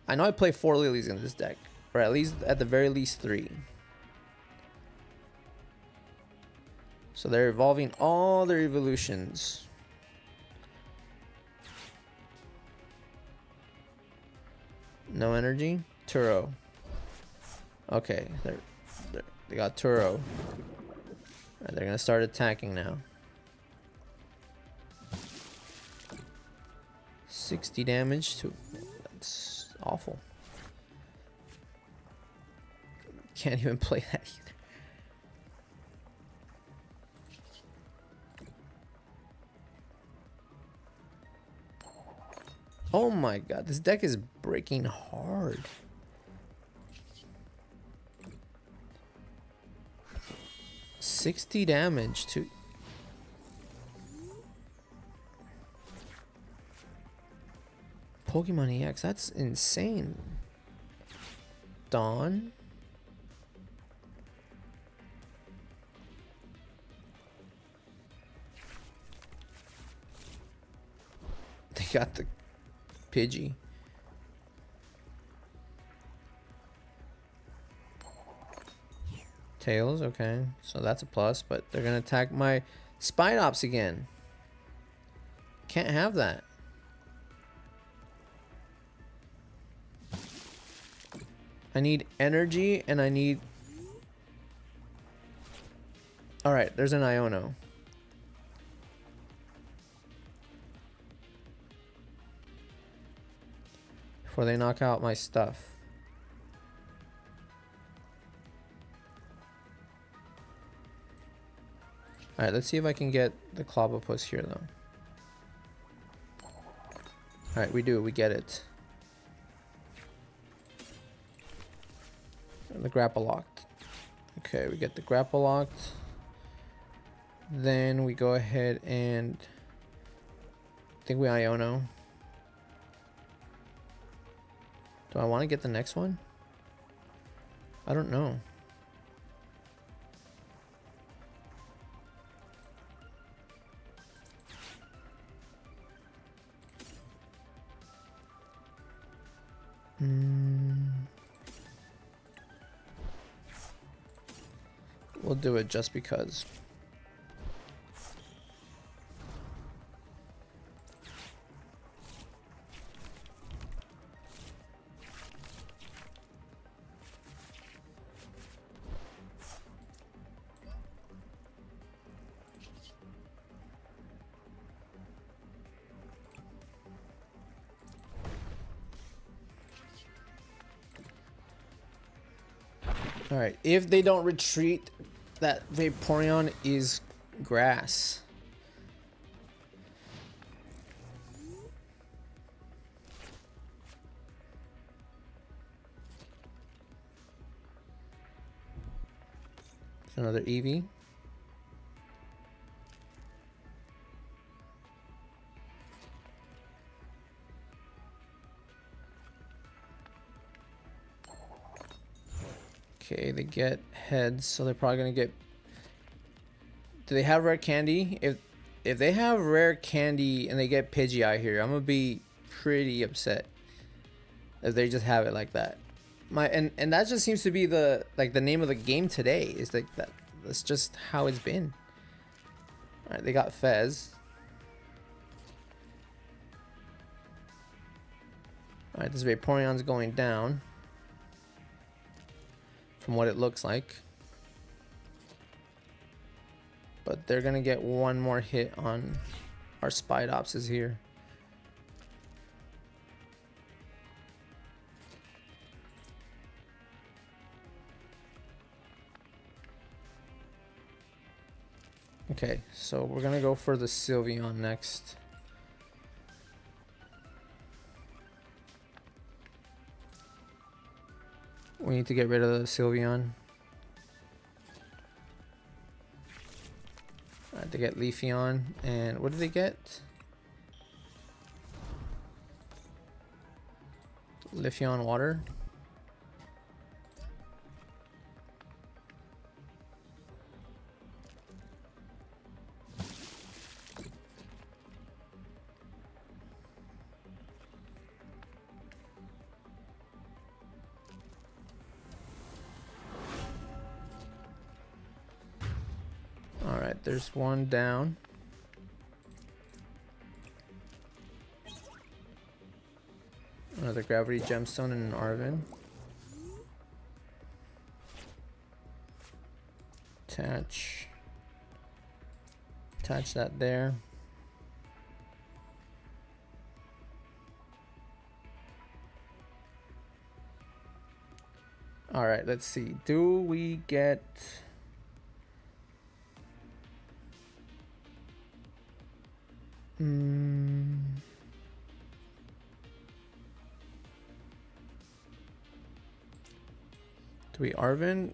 I know I play 4 Lilies in this deck. Or at least, at the very least 3. So they're evolving all their evolutions. No energy? Turo. Okay, they got Turo. Right, they're gonna start attacking now. 60 damage to... That's awful. Can't even play that either. Oh my god, this deck is breaking hard. $60 damage to... Pokemon EX, that's insane. Dawn? They got the Pidgey. Tails, okay. So that's a plus, but they're gonna attack my Spidops again. Can't have that. I need energy and I need... Alright, there's an Iono. Before they knock out my stuff. Alright, let's see if I can get the Clobbopus here though. Alright, we get it. The grapple locked. Okay, we get the grapple locked. Then we go ahead and I think we Iono. Do I want to get the next one? I don't know. We'll do it just because. All right, if they don't retreat, that Vaporeon is grass. Another Eevee. Okay, they get heads, so they're probably gonna get. Do they have rare candy? If they have rare candy and they get Pidgeot here, I'm gonna be pretty upset if they just have it like that. And that just seems to be the name of the game today. Is like that. That's just how it's been. All right, they got Fez. All right, this Vaporeon's going down. From what it looks like. But they're gonna get one more hit on our Spidopses here. Okay, so we're gonna go for the Sylveon next. We need to get rid of the Sylveon. Alright, they get Leafeon, and what did they get? Leafeon water. Alright, there's one down. Another Gravity Gemstone and an Arven. Attach that there. Alright, let's see. Do we get... Do we Arven?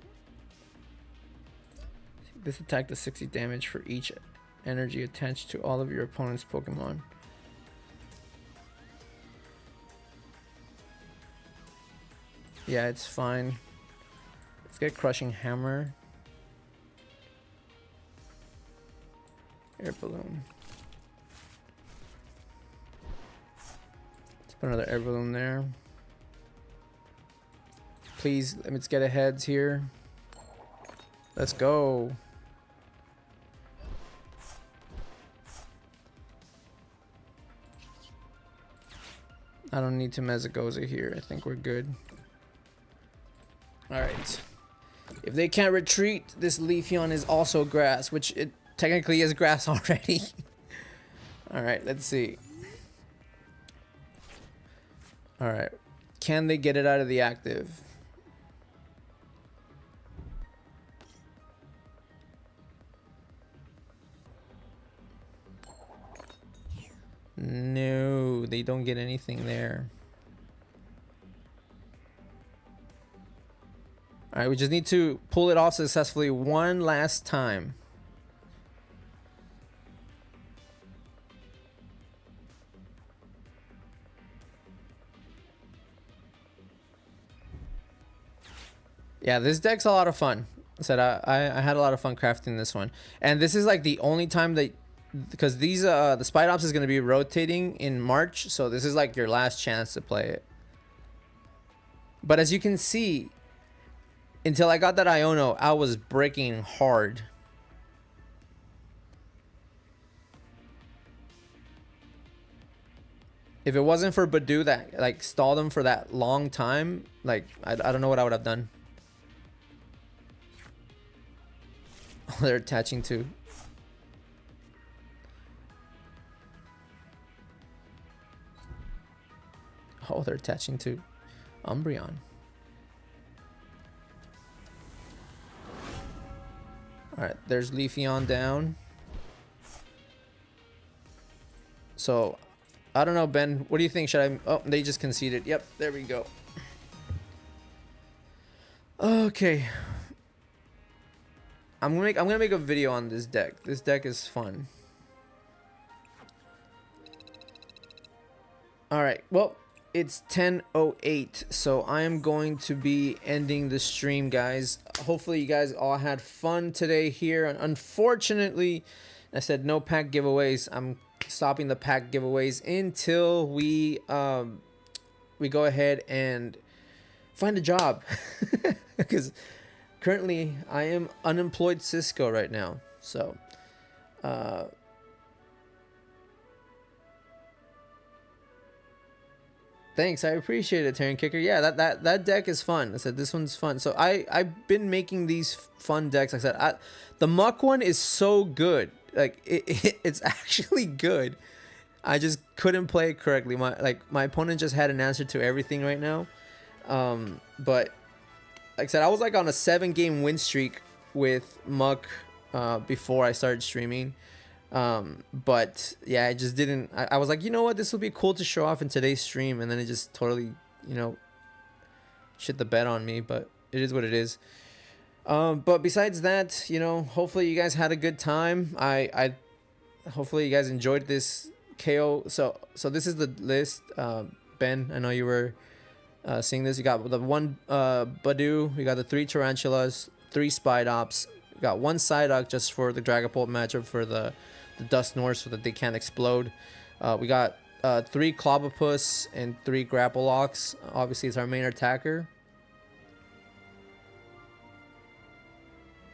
This attack does 60 damage for each energy attached to all of your opponent's Pokemon. Yeah, it's fine. Let's get Crushing Hammer. Air Balloon. Let's put another Air Balloon there. Please, let's get a heads here. Let's go. I don't need to Mezagoza here. I think we're good. Alright. If they can't retreat, this Leafeon is also grass, which it technically is grass already. Alright, let's see. Alright. Can they get it out of the active? No, they don't get anything there. Alright, we just need to pull it off successfully one last time. Yeah, this deck's a lot of fun. I said I had a lot of fun crafting this one. And this is like the only time that... Because these the Spidops is going to be rotating in March, so this is like your last chance to play it. But as you can see, until I got that Iono, I was breaking hard. If it wasn't for Badu that like stalled him for that long time, like I don't know what I would have done. They're attaching to. Oh, they're attaching to Umbreon. All right, there's Leafeon down. So, I don't know, Ben. What do you think? Should I? Oh, they just conceded. Yep, there we go. Okay. I'm gonna make a video on this deck. This deck is fun. All right. Well, it's 10:08, so I am going to be ending the stream, guys. Hopefully, you guys all had fun today here. Unfortunately, I said no pack giveaways. I'm stopping the pack giveaways until we go ahead and find a job, because currently I am unemployed Cisco right now. So thanks, I appreciate it, Terran Kicker. Yeah, that deck is fun. I said this one's fun. So I've been making these fun decks. Like I said, the Muck one is so good. Like it's actually good. I just couldn't play it correctly. My opponent just had an answer to everything right now. But like I said, I was like on a 7-game win streak with Muck before I started streaming. But yeah, I just didn't. I was like, you know what, this will be cool to show off in today's stream, and then it just totally, you know, shit the bed on me. But it is what it is. But besides that, you know, hopefully you guys had a good time. I hopefully you guys enjoyed this KO. So this is the list. Ben, I know you were seeing this. You got the 1 Badu, you got the 3 Tarantulas, 3 Spidops, you got 1 Psyduck just for the Dragapult matchup for the Dust North so that they can't explode. We got 3 Clobopus and 3 Grapplelocks. Obviously, it's our main attacker.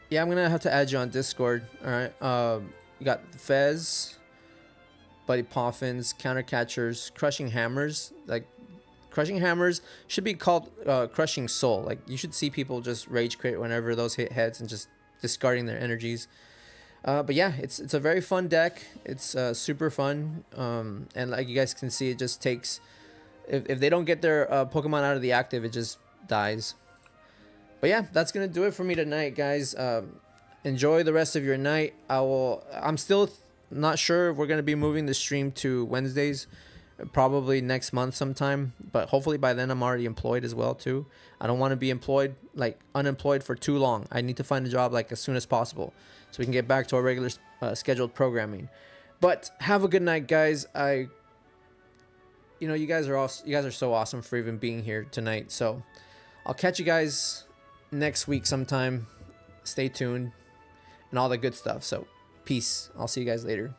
Yeah, I'm gonna have to add you on Discord. All right. You got Fez, Buddy Poffins, Counter Catchers, Crushing Hammers. Like, Crushing Hammers should be called Crushing Soul. Like, you should see people just rage quit whenever those hit heads and just discarding their energies. But yeah, it's a very fun deck. It's super fun. And like you guys can see, it just takes, if they don't get their Pokemon out of the active, it just dies. But yeah, that's gonna do it for me tonight, guys. Enjoy the rest of your night. I'm still not sure if we're gonna be moving the stream to Wednesdays, probably next month sometime. But hopefully by then I'm already employed as well too. I don't want to be unemployed for too long. I need to find a job like as soon as possible, so we can get back to our regular scheduled programming. But have a good night, guys. You guys are so awesome for even being here tonight. So I'll catch you guys next week sometime. Stay tuned and all the good stuff. So peace. I'll see you guys later.